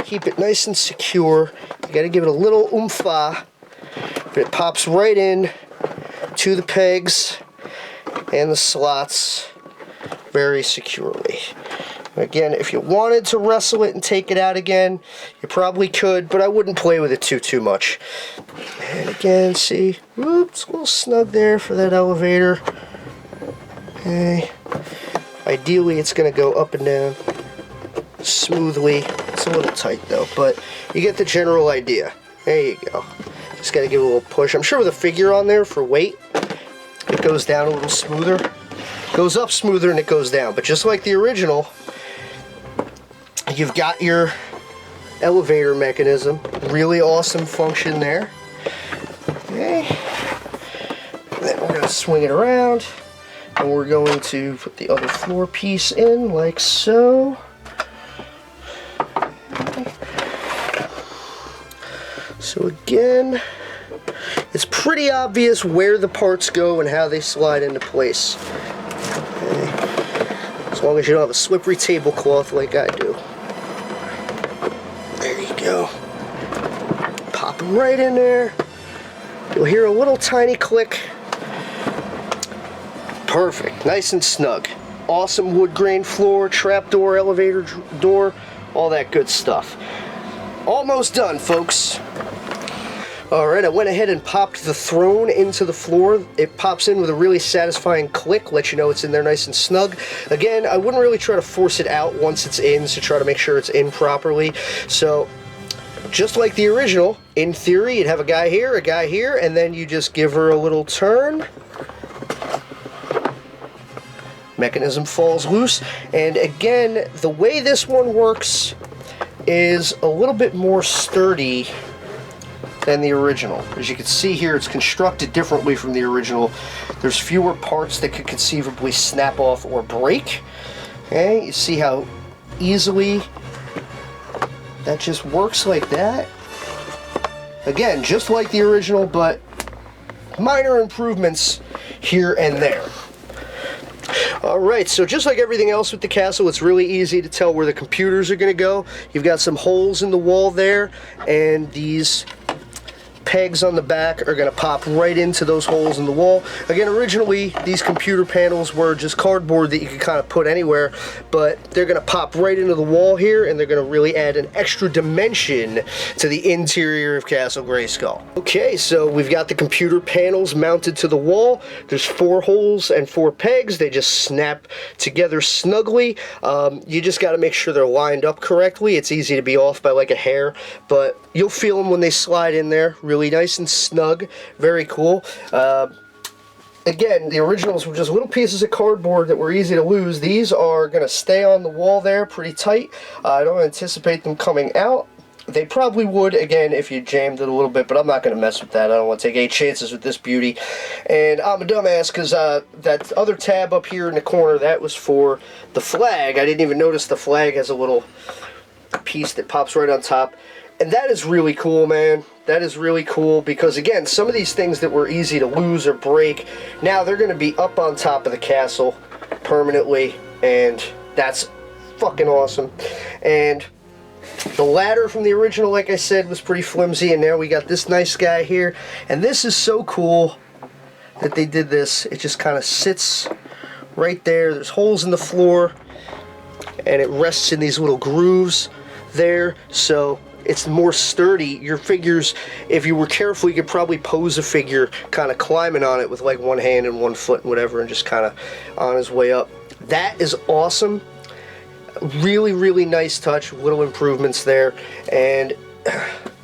keep it nice and secure. You got to give it a little oomph-ah, but it pops right in to the pegs and the slots very securely. Again, if you wanted to wrestle it and take it out again, you probably could, but I wouldn't play with it too much. And again, see, oops, a little snug there for that elevator. Okay. Ideally, it's going to go up and down smoothly. It's a little tight though, but you get the general idea. There you go. Just got to give it a little push. I'm sure with a figure on there for weight, it goes down a little smoother. Goes up smoother and it goes down. But just like the original, you've got your elevator mechanism. Really awesome function there. Okay. And then we're going to swing it around, and we're going to put the other floor piece in like so. So again, it's pretty obvious where the parts go and how they slide into place. Okay. As long as you don't have a slippery tablecloth like I do. There you go. Pop them right in there. You'll hear a little tiny click. Perfect. Nice and snug. Awesome wood grain floor, trapdoor, elevator door, all that good stuff. Almost done, folks. Alright, I went ahead and popped the throne into the floor. It pops in with a really satisfying click, let you know it's in there nice and snug. Again, I wouldn't really try to force it out once it's in, so try to make sure it's in properly. So, just like the original, in theory, you'd have a guy here, and then you just give her a little turn. Mechanism falls loose, and again, the way this one works is a little bit more sturdy than the original. As you can see here, it's constructed differently from the original. There's fewer parts that could conceivably snap off or break. Okay, you see how easily that just works like that. Again, just like the original, but minor improvements here and there. Alright, so just like everything else with the castle, it's really easy to tell where the computers are going to go. You've got some holes in the wall there, and these pegs on the back are going to pop right into those holes in the wall. Again, originally these computer panels were just cardboard that you could kind of put anywhere, but they're going to pop right into the wall here, and they're going to really add an extra dimension to the interior of Castle Grayskull. Okay, so we've got the computer panels mounted to the wall. There's 4 holes and 4 pegs. They just snap together snugly. You just got to make sure they're lined up correctly. It's easy to be off by like a hair, but you'll feel them when they slide in there. Really nice and snug. Very cool. Again, the originals were just little pieces of cardboard that were easy to lose. These are going to stay on the wall there pretty tight. I don't anticipate them coming out. They probably would, again, if you jammed it a little bit, but I'm not going to mess with that. I don't want to take any chances with this beauty. And I'm a dumbass because that other tab up here in the corner, that was for the flag. I didn't even notice the flag has a little piece that pops right on top. And that is really cool, man. That is really cool because, again, some of these things that were easy to lose or break, now they're going to be up on top of the castle permanently, and that's fucking awesome. And the ladder from the original, like I said, was pretty flimsy, and now we got this nice guy here. And this is so cool that they did this. It just kind of sits right there. There's holes in the floor, and it rests in these little grooves there, so it's more sturdy. Your figures, if you were careful, you could probably pose a figure kind of climbing on it with like one hand and one foot and whatever, and just kind of on his way up. That is awesome. Really, really nice touch. Little improvements there. And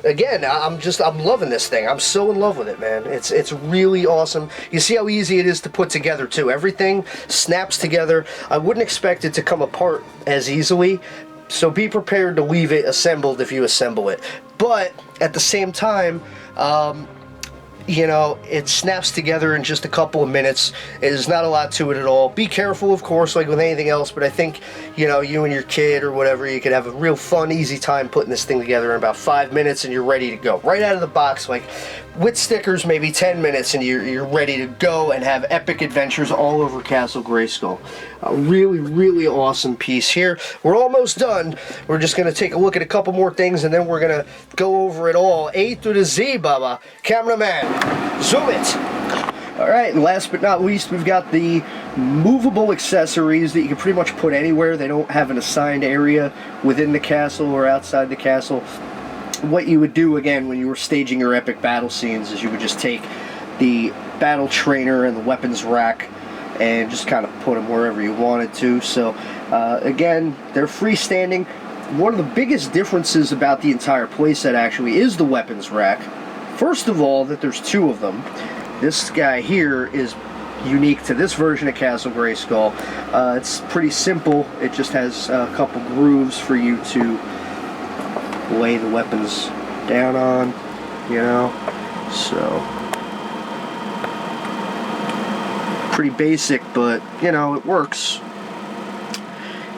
again, I'm loving this thing. I'm so in love with it, man. It's really awesome. You see how easy it is to put together too. Everything snaps together. I wouldn't expect it to come apart as easily, so be prepared to leave it assembled if you assemble it. But at the same time, you know, it snaps together in just a couple of minutes. There's not a lot to it at all. Be careful, of course, like with anything else, but I think, you know, you and your kid or whatever, you could have a real fun, easy time putting this thing together in about 5 minutes, and you're ready to go. Right out of the box, like with stickers, maybe 10 minutes, and you're ready to go and have epic adventures all over Castle Grayskull. A really, really awesome piece here. We're almost done. We're just going to take a look at a couple more things, and then we're going to go over it all. A to the Z, Baba. Cameraman, zoom it. Alright, and last but not least, we've got the movable accessories that you can pretty much put anywhere. They don't have an assigned area within the castle or outside the castle. What you would do, again, when you were staging your epic battle scenes is you would just take the battle trainer and the weapons rack and just kind of put them wherever you wanted to. So, again, they're freestanding. One of the biggest differences about the entire playset, actually, is the weapons rack. First of all, that there's 2 of them. This guy here is unique to this version of Castle Grayskull. It's pretty simple. It just has a couple grooves for you to lay the weapons down on, you know, so pretty basic, but you know, it works.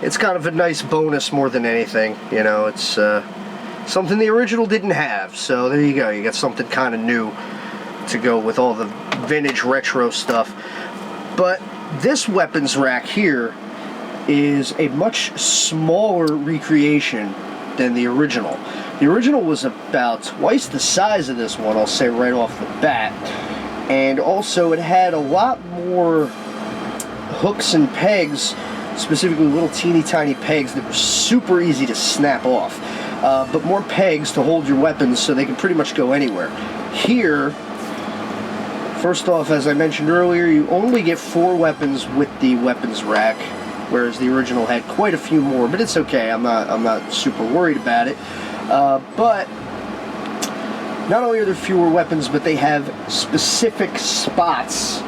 It's kind of a nice bonus more than anything, you know. It's something the original didn't have, so there you go. You got something kind of new to go with all the vintage retro stuff. But this weapons rack here is a much smaller recreation than the original. The original was about twice the size of this one, I'll say right off the bat. And also it had a lot more hooks and pegs, specifically little teeny tiny pegs that were super easy to snap off. But more pegs to hold your weapons so they can pretty much go anywhere. Here, first off, as I mentioned earlier, you only get 4 weapons with the weapons rack, whereas the original had quite a few more, but it's okay. I'm not super worried about it. But not only are there fewer weapons, but they have specific spots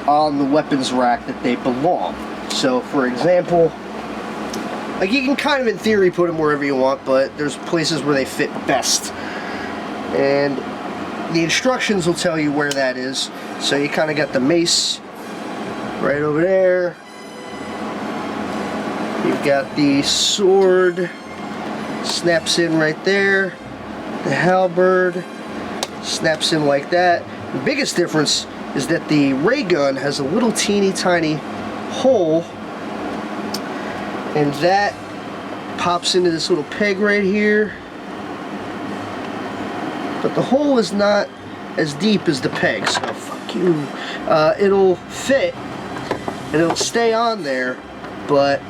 on the weapons rack that they belong. So, for example, like you can kind of in theory put them wherever you want, but there's places where they fit best. And the instructions will tell you where that is. So you kind of got the mace right over there. You've got the sword, snaps in right there. The halberd snaps in like that. The biggest difference is that the ray gun has a little teeny tiny hole, and that pops into this little peg right here. But the hole is not as deep as the peg, so fuck you. It'll fit and it'll stay on there, but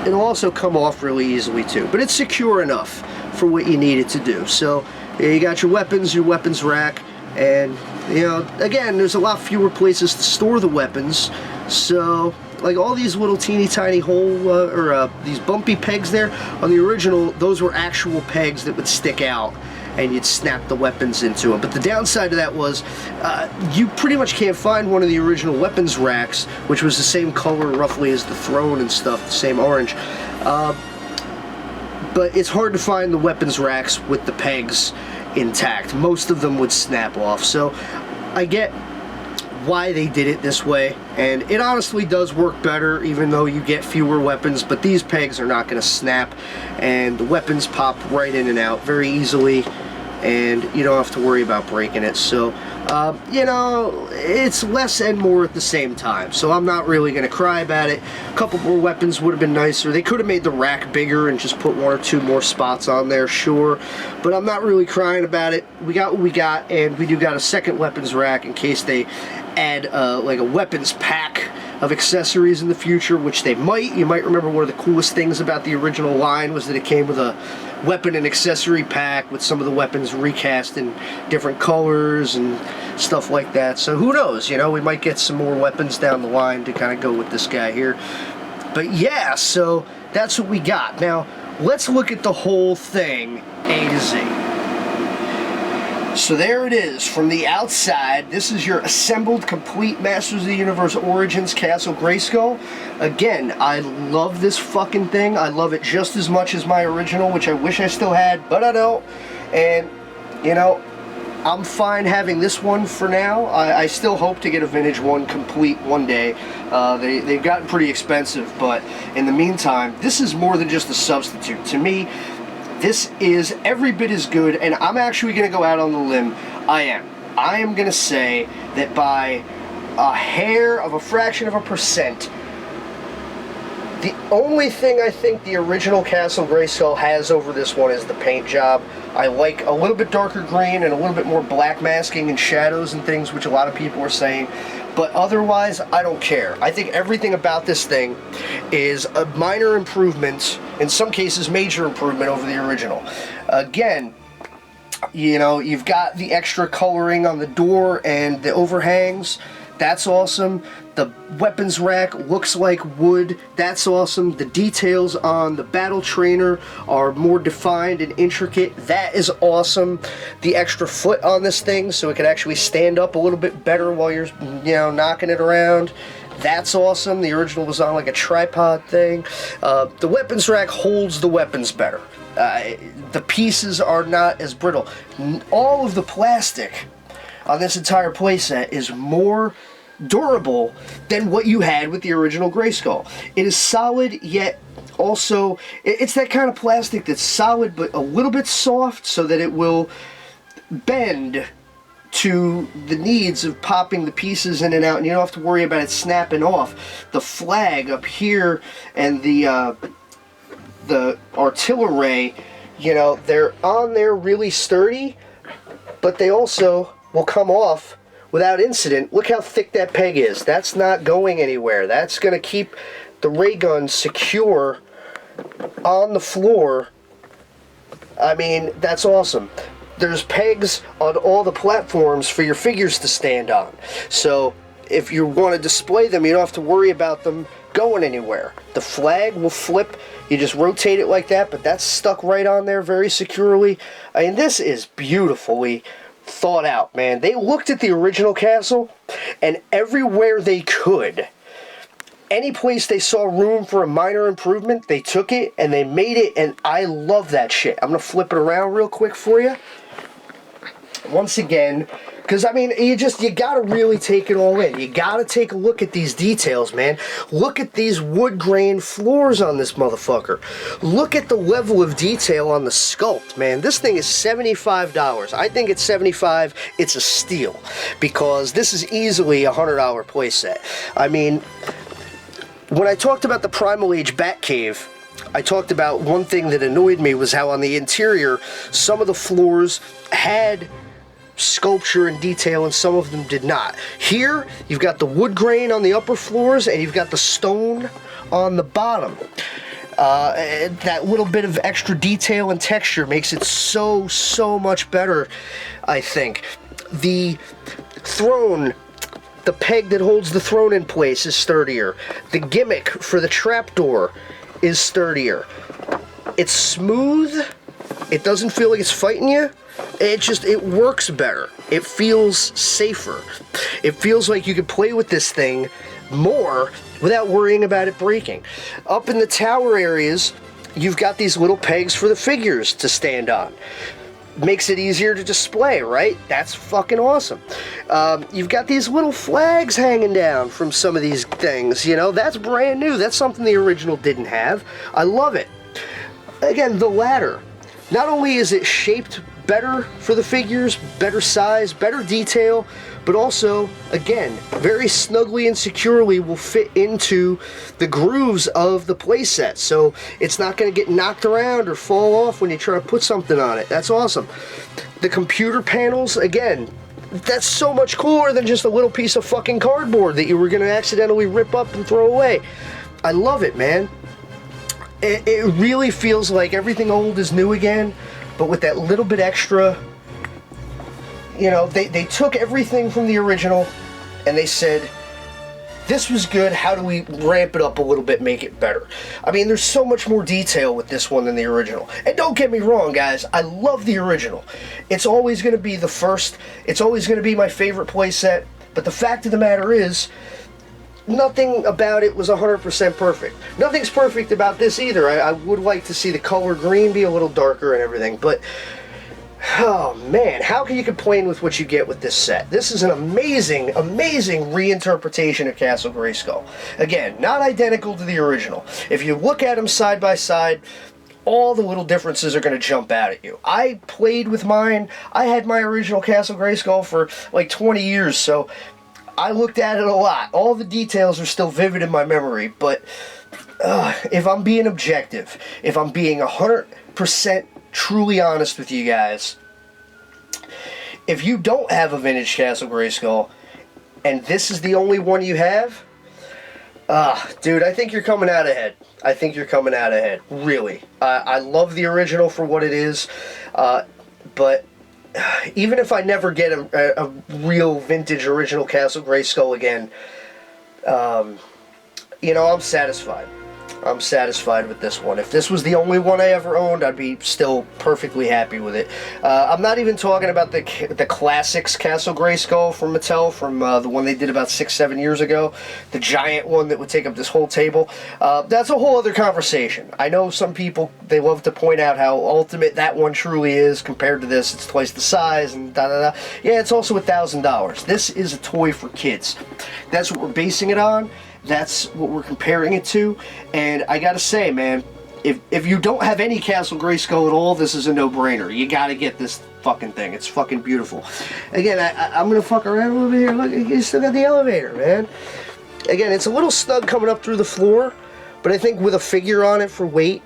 it'll also come off really easily too. But it's secure enough for what you need it to do. So you got your weapons rack, and you know, again, there's a lot fewer places to store the weapons. So like all these little teeny tiny hole these bumpy pegs there on the original, those were actual pegs that would stick out and you'd snap the weapons into them. But the downside of that was you pretty much can't find one of the original weapons racks, which was the same color roughly as the throne and stuff, the same orange. But it's hard to find the weapons racks with the pegs intact. Most of them would snap off. So I get why they did it this way, and it honestly does work better even though you get fewer weapons, but these pegs are not going to snap, and the weapons pop right in and out very easily, and you don't have to worry about breaking it. So you know, it's less and more at the same time, so I'm not really going to cry about it. A couple more weapons would have been nicer. They could have made the rack bigger and just put 1 or 2 more spots on there, sure, but I'm not really crying about it. We got what we got, and we do got a second weapons rack in case they add like a weapons pack of accessories in the future, which they might. You might remember one of the coolest things about the original line was that it came with a weapon and accessory pack with some of the weapons recast in different colors and stuff like that. So who knows, you know, we might get some more weapons down the line to kind of go with this guy here. But yeah, so that's what we got. Now let's look at the whole thing A to Z. So there it is from the outside. This is your assembled, complete Masters of the Universe Origins Castle Grayskull. Again, I love this fucking thing. I love it just as much as my original, which I wish I still had, but I don't. And, you know, I'm fine having this one for now. I still hope to get a vintage one complete one day. They've gotten pretty expensive, but in the meantime, this is more than just a substitute. To me, this is every bit as good, and I'm actually going to go out on the limb. I am going to say that by a hair of a fraction of a percent, the only thing I think the original Castle Grayskull has over this one is the paint job. I like a little bit darker green and a little bit more black masking and shadows and things, which a lot of people are saying. But otherwise, I don't care. I think everything about this thing is a minor improvement, in some cases major improvement over the original. Again, you know, you've got the extra coloring on the door and the overhangs. That's awesome. The weapons rack looks like wood. That's awesome. The details on the battle trainer are more defined and intricate. That is awesome. The extra foot on this thing so it can actually stand up a little bit better while you're, you know, knocking it around. That's awesome. The original was on like a tripod thing. The weapons rack holds the weapons better. The pieces are not as brittle. All of the plastic on this entire playset is more durable than what you had with the original Grayskull. It is solid, yet also it's that kind of plastic that's solid but a little bit soft so that it will bend to the needs of popping the pieces in and out, and you don't have to worry about it snapping off. The flag up here and the artillery, you know, they're on there really sturdy, but they also will come off without incident. Look how thick that peg is. That's not going anywhere. That's going to keep the ray gun secure on the floor. I mean, that's awesome. There's pegs on all the platforms for your figures to stand on. So if you want to display them, you don't have to worry about them going anywhere. The flag will flip. You just rotate it like that, but that's stuck right on there very securely. I mean, this is beautifully thought out, man. They looked at the original castle, and everywhere they could, any place they saw room for a minor improvement, they took it and they made it, and I love that shit. I'm gonna flip it around real quick for you. Once again, Because, I mean, you gotta really take it all in. You gotta take a look at these details, man. Look at these wood grain floors on this motherfucker. Look at the level of detail on the sculpt, man. This thing is $75. I think it's $75. It's a steal. Because this is easily a $100 playset. I mean, when I talked about the Primal Age Batcave, I talked about one thing that annoyed me was how on the interior, some of the floors had sculpture and detail and some of them did not. Here, you've got the wood grain on the upper floors and you've got the stone on the bottom. That little bit of extra detail and texture makes it so much better, I think. The throne, the peg that holds the throne in place is sturdier. The gimmick for the trapdoor is sturdier. It's smooth. It doesn't feel like it's fighting you. It works better. It feels safer. It feels like you could play with this thing more without worrying about it breaking. Up in the tower areas, you've got these little pegs for the figures to stand on. Makes it easier to display, right? That's fucking awesome. You've got these little flags hanging down from some of these things, you know? That's brand new. That's something the original didn't have. I love it. Again, the ladder. Not only is it shaped better for the figures, better size, better detail, but also, again, very snugly and securely will fit into the grooves of the playset, so it's not going to get knocked around or fall off when you try to put something on it. That's awesome. The computer panels, again, that's so much cooler than just a little piece of fucking cardboard that you were going to accidentally rip up and throw away. I love it, man. It really feels like everything old is new again, but with that little bit extra. You know, they took everything from the original and they said, this was good, how do we ramp it up a little bit, make it better? I mean, there's so much more detail with this one than the original. And don't get me wrong, guys, I love the original. It's always going to be the first, it's always going to be my favorite playset, but the fact of the matter is, nothing about it was 100% perfect. Nothing's perfect about this either. I would like to see the color green be a little darker and everything, but oh man, how can you complain with what you get with this set? This is an amazing, amazing reinterpretation of Castle Grayskull. Again, not identical to the original. If you look at them side by side, all the little differences are going to jump out at you. I played with mine. I had my original Castle Grayskull for like 20 years, so I looked at it a lot. All the details are still vivid in my memory, but if I'm being objective, if I'm being 100% truly honest with you guys, if you don't have a vintage Castle Grayskull and this is the only one you have, dude, I think you're coming out ahead. I think you're coming out ahead, really. I love the original for what it is, but even if I never get a real vintage original Castle Grayskull again, you know, I'm satisfied. I'm satisfied with this one. If this was the only one I ever owned, I'd be still perfectly happy with it. I'm not even talking about the classics Castle Grayskull from Mattel, from the one they did about 6-7 years ago, the giant one that would take up this whole table. That's a whole other conversation. I know some people, they love to point out how ultimate that one truly is compared to this. It's twice the size and da-da-da. Yeah, it's also $1,000. This is a toy for kids. That's what we're basing it on. That's what we're comparing it to, and I gotta say, man, if you don't have any Castle Grayskull at all, this is a no-brainer. You gotta get this fucking thing. It's fucking beautiful. Again, I'm gonna fuck around a little bit here. Look, you still got the elevator, man. Again, it's a little snug coming up through the floor, but I think with a figure on it for weight,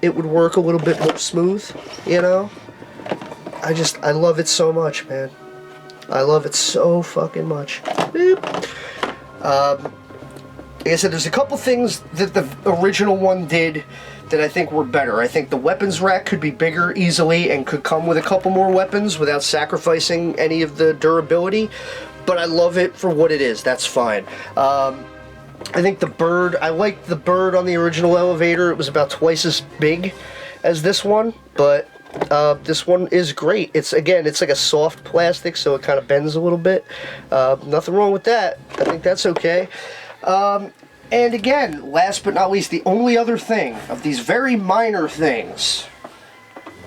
it would work a little bit more smooth, you know? I love it so much, man. I love it so fucking much. Boop. Like I said, there's a couple things that the original one did that I think were better. I think the weapons rack could be bigger easily and could come with a couple more weapons without sacrificing any of the durability, but I love it for what it is. That's fine. I think the bird, I liked the bird on the original elevator. It was about twice as big as this one, but this one is great. It's like a soft plastic, so it kind of bends a little bit. Nothing wrong with that. I think that's okay. And again, last but not least, the only other thing of these very minor things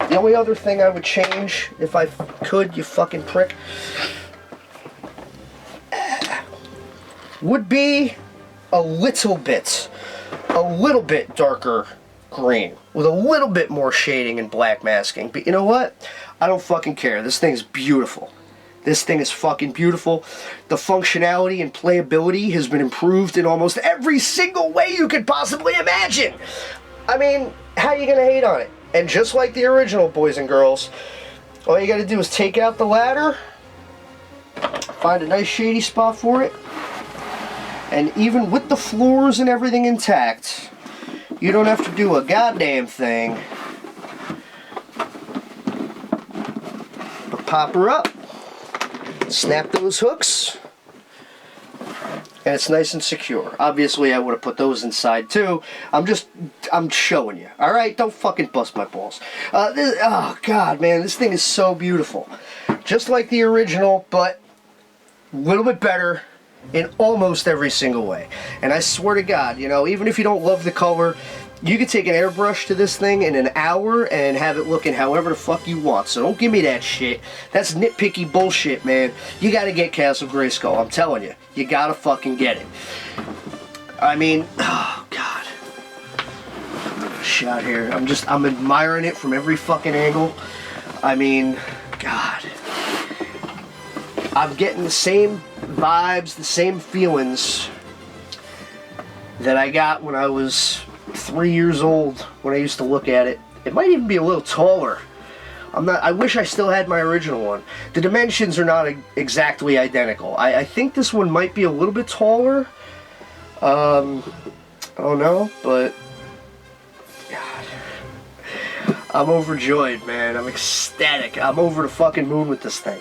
The only other thing I would change, if I could, you fucking prick, would be a little bit darker green with a little bit more shading and black masking. But you know what? I don't fucking care. This thing's beautiful. This thing is fucking beautiful. The functionality and playability has been improved in almost every single way you could possibly imagine. I mean, how are you gonna hate on it? And just like the original, boys and girls, all you gotta do is take out the ladder, find a nice shady spot for it, and even with the floors and everything intact, you don't have to do a goddamn thing but pop her up, snap those hooks, and it's nice and secure. Obviously, I would have put those inside too. I'm showing you. All right, don't fucking bust my balls. Oh God, man, this thing is so beautiful. Just like the original, but a little bit better in almost every single way. And I swear to God, you know, even if you don't love the color, you could take an airbrush to this thing in an hour and have it looking however the fuck you want. So don't give me that shit. That's nitpicky bullshit, man. You gotta get Castle Grayskull. I'm telling you. You gotta fucking get it. I mean, oh God. Shot here. I'm admiring it from every fucking angle. I mean, God. I'm getting the same vibes, the same feelings that I got when I was 3 years old when I used to look at it. It might even be a little taller. I wish I still had my original one. The dimensions are not exactly identical. I think this one might be a little bit taller. I don't know, but God. I'm overjoyed, man. I'm ecstatic. I'm over the fucking moon with this thing.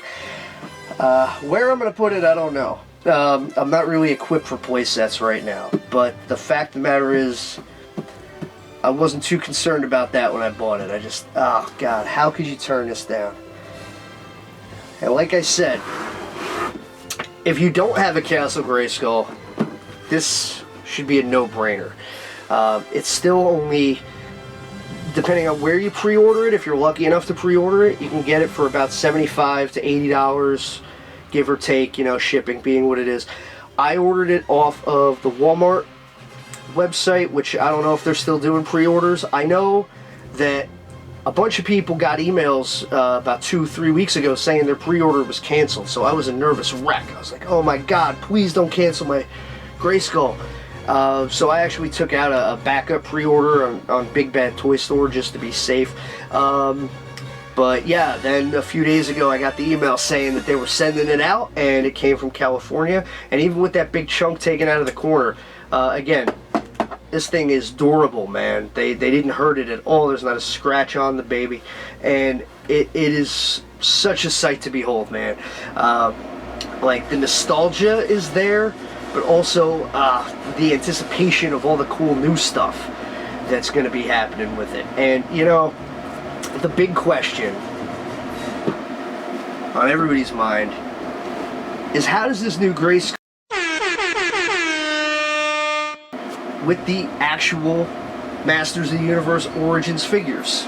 Where I'm going to put it, I don't know. I'm not really equipped for play sets right now, but the fact of the matter is, I wasn't too concerned about that when I bought it. I just, oh God, how could you turn this down? And like I said, if you don't have a Castle Grayskull, this should be a no-brainer. It's still only, depending on where you pre-order it, if you're lucky enough to pre-order it, you can get it for about $75 to $80, give or take, you know, shipping being what it is. I ordered it off of the Walmart website, which I don't know if they're still doing pre-orders. I know that a bunch of people got emails about 2-3 weeks ago saying their pre-order was canceled, so I was a nervous wreck. I was like, oh my God, please don't cancel my Grayskull. So I actually took out a backup pre-order on Big Bad Toy Store just to be safe. But yeah, then a few days ago I got the email saying that they were sending it out, and it came from California. And even with that big chunk taken out of the corner, again, this thing is durable, man. They didn't hurt it at all. There's not a scratch on the baby, and it is such a sight to behold, man. Like, the nostalgia is there, but also the anticipation of all the cool new stuff that's going to be happening with it. And you know, the big question on everybody's mind is, how does this new Grayskull with the actual Masters of the Universe Origins figures?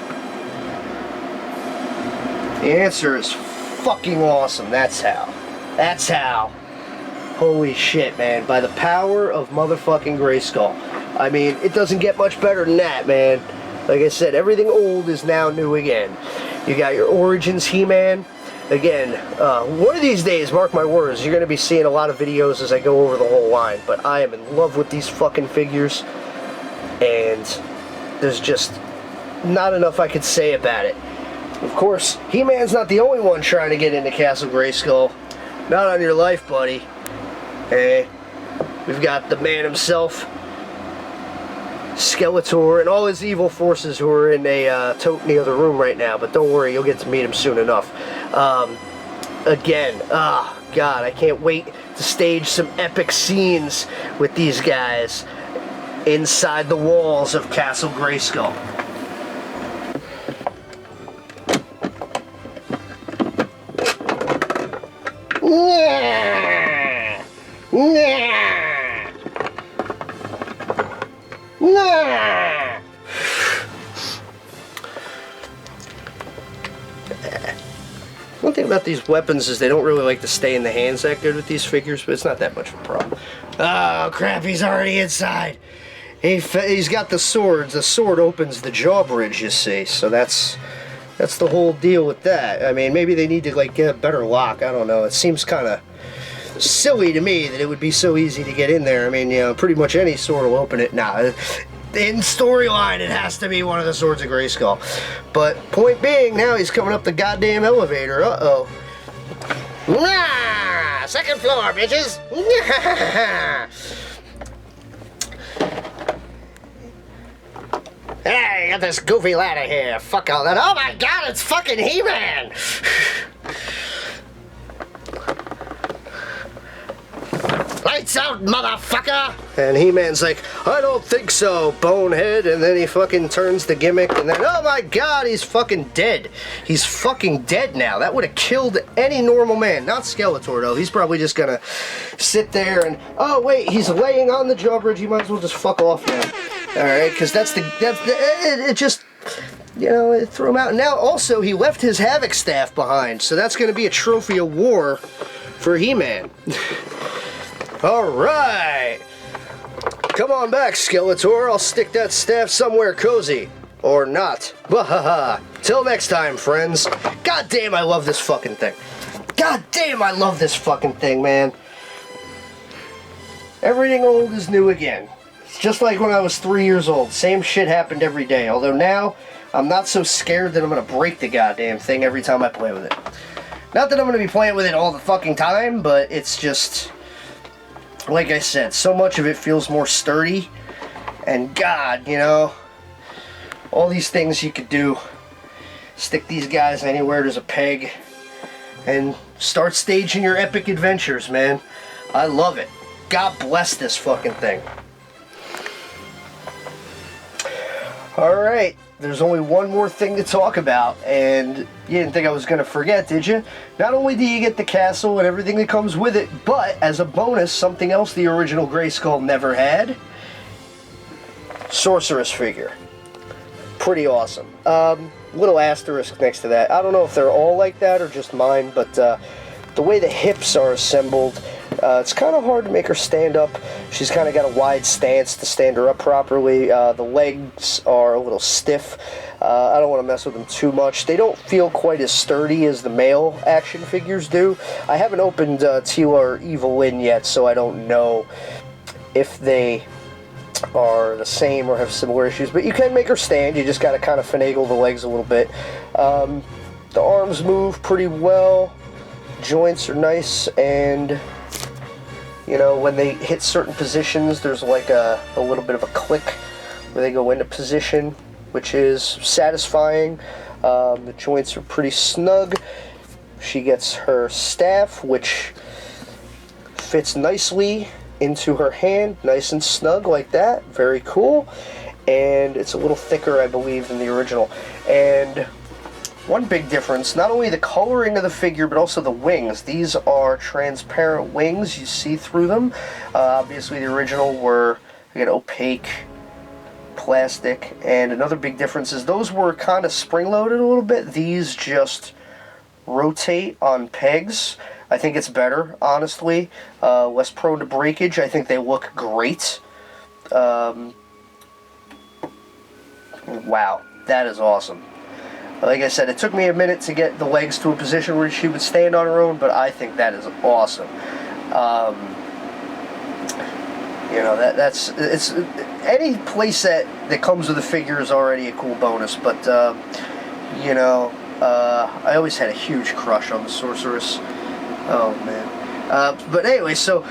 The answer is fucking awesome. That's how. That's how. Holy shit, man. By the power of motherfucking Grayskull. I mean, it doesn't get much better than that, man. Like I said, everything old is now new again. You got your Origins He-Man. Again, one of these days, mark my words, you're going to be seeing a lot of videos as I go over the whole line. But I am in love with these fucking figures. And there's just not enough I could say about it. Of course, He-Man's not the only one trying to get into Castle Grayskull. Not on your life, buddy. Hey, we've got the man himself, Skeletor, and all his evil forces who are in a tote in the other room right now. But don't worry, you'll get to meet him soon enough. Again, God, I can't wait to stage some epic scenes with these guys inside the walls of Castle Grayskull. about these weapons is they don't really like to stay in the hands that good with these figures, but it's not that much of a problem. Oh crap, he's already inside. He's got the swords. The sword opens the Jawbridge, you see, so that's the whole deal with that. I mean, maybe they need to like get a better lock, I don't know. It seems kind of silly to me that it would be so easy to get in there. I mean, you know, pretty much any sword will open it. Now, in storyline, it has to be one of the swords of Grayskull. But point being, now he's coming up the goddamn elevator. Uh-oh. Nah! Second floor, bitches! Hey, got this goofy ladder here. Fuck all that. Oh my god, it's fucking He-Man! Lights out, motherfucker! And He-Man's like, I don't think so, bonehead. And then he fucking turns the gimmick, and then, oh my god, he's fucking dead. He's fucking dead now. That would have killed any normal man. Not Skeletor, though. He's probably just gonna sit there and, oh wait, he's laying on the Jawbridge. You might as well just fuck off now. Alright, because it just, you know, it threw him out. And now, also, he left his Havoc staff behind, so that's gonna be a trophy of war for He-Man. Alright! Come on back, Skeletor. I'll stick that staff somewhere cozy. Or not. Wahaha. Till next time, friends. God damn, I love this fucking thing. God damn, I love this fucking thing, man. Everything old is new again. It's just like when I was 3 years old. Same shit happened every day. Although now, I'm not so scared that I'm gonna break the goddamn thing every time I play with it. Not that I'm gonna be playing with it all the fucking time, but it's just... like I said, so much of it feels more sturdy, and God, you know, all these things you could do. Stick these guys anywhere there's a peg, and start staging your epic adventures, man. I love it. God bless this fucking thing. Alright, there's only one more thing to talk about, and you didn't think I was going to forget, did you? Not only do you get the castle and everything that comes with it, but as a bonus, something else the original Grayskull never had. Sorceress figure. Pretty awesome. Little asterisk next to that. I don't know if they're all like that or just mine, but the way the hips are assembled, it's kind of hard to make her stand up. She's kind of got a wide stance to stand her up properly. The legs are a little stiff. I don't want to mess with them too much. They don't feel quite as sturdy as the male action figures do. I haven't opened Teela or Evelyn yet, so I don't know if they are the same or have similar issues. But you can make her stand. You just got to kind of finagle the legs a little bit. The arms move pretty well. Joints are nice, and you know, when they hit certain positions, there's like a little bit of a click where they go into position, which is satisfying. The joints are pretty snug. She gets her staff, which fits nicely into her hand, nice and snug like that. Very cool. And it's a little thicker, I believe, than the original. And one big difference, not only the coloring of the figure, but also the wings. These are transparent wings. You see through them. Obviously, the original were, again, opaque plastic. And another big difference is those were kind of spring-loaded a little bit. These just rotate on pegs. I think it's better, honestly. Less prone to breakage. I think they look great. Wow, that is awesome. Like I said, it took me a minute to get the legs to a position where she would stand on her own, but I think that is awesome. You know, it's any playset that comes with a figure is already a cool bonus, but you know, I always had a huge crush on the Sorceress. Oh man. But anyway, so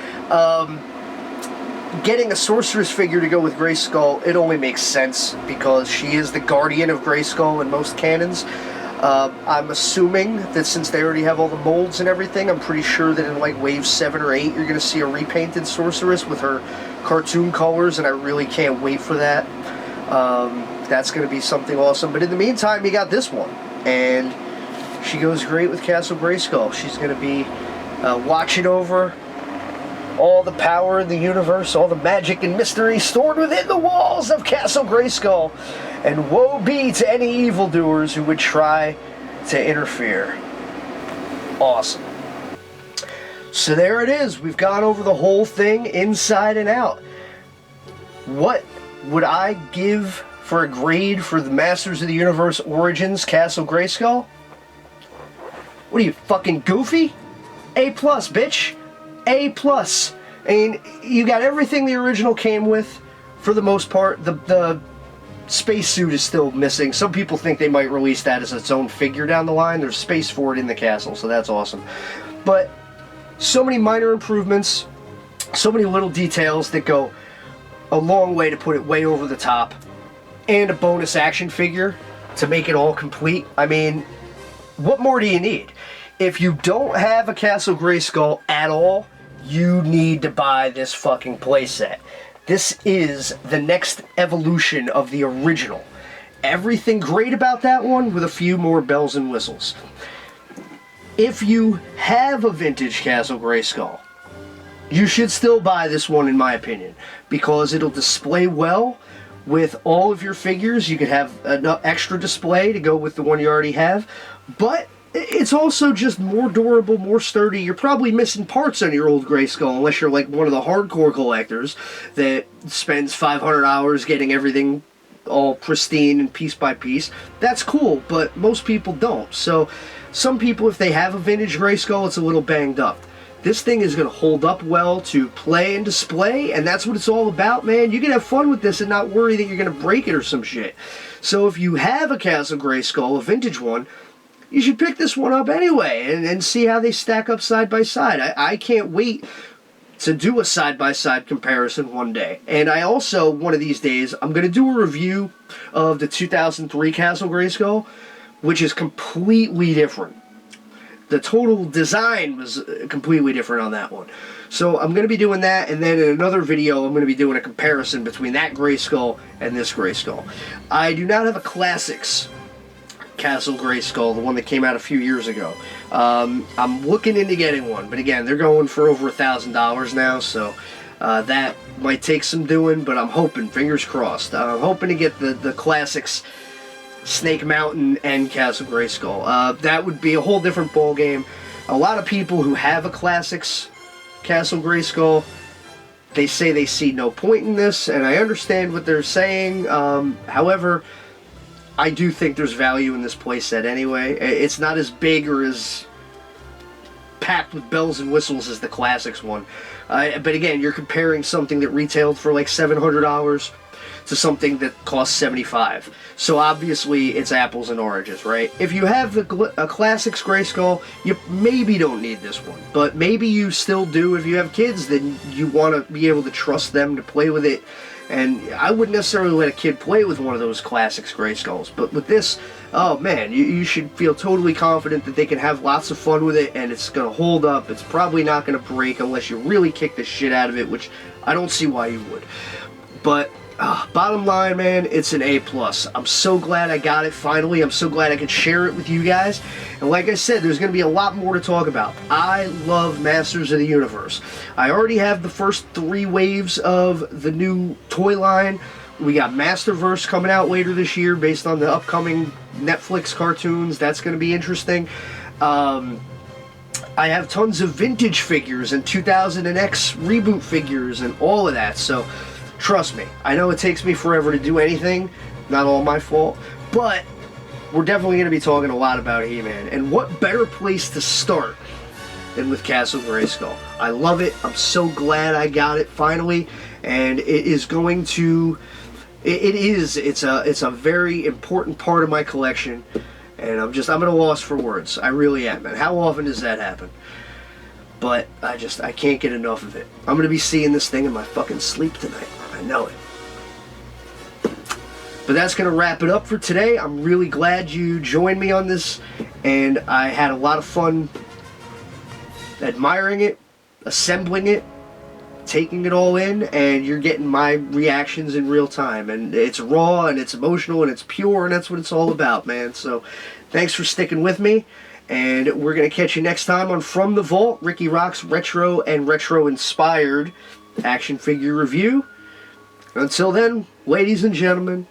getting a Sorceress figure to go with Grayskull, it only makes sense because she is the guardian of Grayskull in most canons. I'm assuming that since they already have all the molds and everything, I'm pretty sure that in like wave 7 or 8 you're going to see a repainted Sorceress with her cartoon colors, and I really can't wait for that. That's going to be something awesome. But in the meantime, you got this one, and she goes great with Castle Grayskull. She's going to be watching over all the power in the universe, all the magic and mystery stored within the walls of Castle Grayskull, and woe be to any evildoers who would try to interfere. awesome. So there it is. We've gone over the whole thing inside and out. What would I give for a grade for the Masters of the Universe Origins Castle Grayskull? What are you, fucking goofy? A+, bitch. A+. I mean, you got everything the original came with, for the most part. The spacesuit is still missing. Some people think they might release that as its own figure down the line. There's space for it in the castle, so that's awesome. But so many minor improvements, so many little details that go a long way to put it way over the top, and a bonus action figure to make it all complete. I mean, what more do you need? If you don't have a Castle Grayskull at all, you need to buy this fucking playset. This is the next evolution of the original. Everything great about that one with a few more bells and whistles. If you have a vintage Castle Grayskull, you should still buy this one, in my opinion, because it'll display well with all of your figures. You could have an extra display to go with the one you already have, but it's also just more durable, more sturdy. You're probably missing parts on your old Grayskull, unless you're like one of the hardcore collectors that spends 500 hours getting everything all pristine and piece by piece. That's cool, but most people don't. So some people, if they have a vintage Grayskull, it's a little banged up. This thing is going to hold up well to play and display, and that's what it's all about, man. You can have fun with this and not worry that you're going to break it or some shit. So if you have a Castle Grayskull, a vintage one, you should pick this one up anyway and see how they stack up side by side. I can't wait to do a side-by-side comparison one day. And I also, one of these days, I'm going to do a review of the 2003 Castle Grayskull, which is completely different. The total design was completely different on that one. So I'm going to be doing that, and then in another video I'm going to be doing a comparison between that Grayskull and this Grayskull. I do not have a Classics Castle Grayskull, the one that came out a few years ago. I'm looking into getting one, but again, they're going for over $1,000 now, so that might take some doing, but I'm hoping, fingers crossed, I'm hoping to get the Classics Snake Mountain and Castle Grayskull. That would be a whole different ball game. A lot of people who have a Classics Castle Grayskull, they say they see no point in this, and I understand what they're saying. However, I do think there's value in this playset anyway. It's not as big or as packed with bells and whistles as the Classics one. But again, you're comparing something that retailed for like $700 to something that costs $75. So obviously it's apples and oranges, right? If you have a Classics Grayskull, you maybe don't need this one. But maybe you still do. If you have kids, then you want to be able to trust them to play with it. And I wouldn't necessarily let a kid play with one of those Classics Grayskulls, but with this, oh man, you should feel totally confident that they can have lots of fun with it, and it's going to hold up. It's probably not going to break unless you really kick the shit out of it, which I don't see why you would. But bottom line, man, it's an A+. I'm so glad I got it finally. I'm so glad I could share it with you guys. And like I said, there's going to be a lot more to talk about. I love Masters of the Universe. I already have the first 3 waves of the new toy line. We got Masterverse coming out later this year based on the upcoming Netflix cartoons. That's going to be interesting. I have tons of vintage figures and 2000X reboot figures and all of that. So trust me, I know it takes me forever to do anything, not all my fault, but we're definitely going to be talking a lot about He-Man, and what better place to start than with Castle Grayskull. I love it. I'm so glad I got it finally, and it is going to, it's a very important part of my collection, and I'm at a loss for words. I really am, man. How often does that happen? But I can't get enough of it. I'm going to be seeing this thing in my fucking sleep tonight. I know it. But that's going to wrap it up for today. I'm really glad you joined me on this, and I had a lot of fun admiring it, assembling it, taking it all in, and you're getting my reactions in real time. And it's raw, and it's emotional, and it's pure, and that's what it's all about, man. So thanks for sticking with me. And we're going to catch you next time on From the Vault, Rikki Roxx retro and retro-inspired action figure review. Until then, ladies and gentlemen,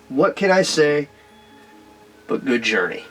what can I say but good journey.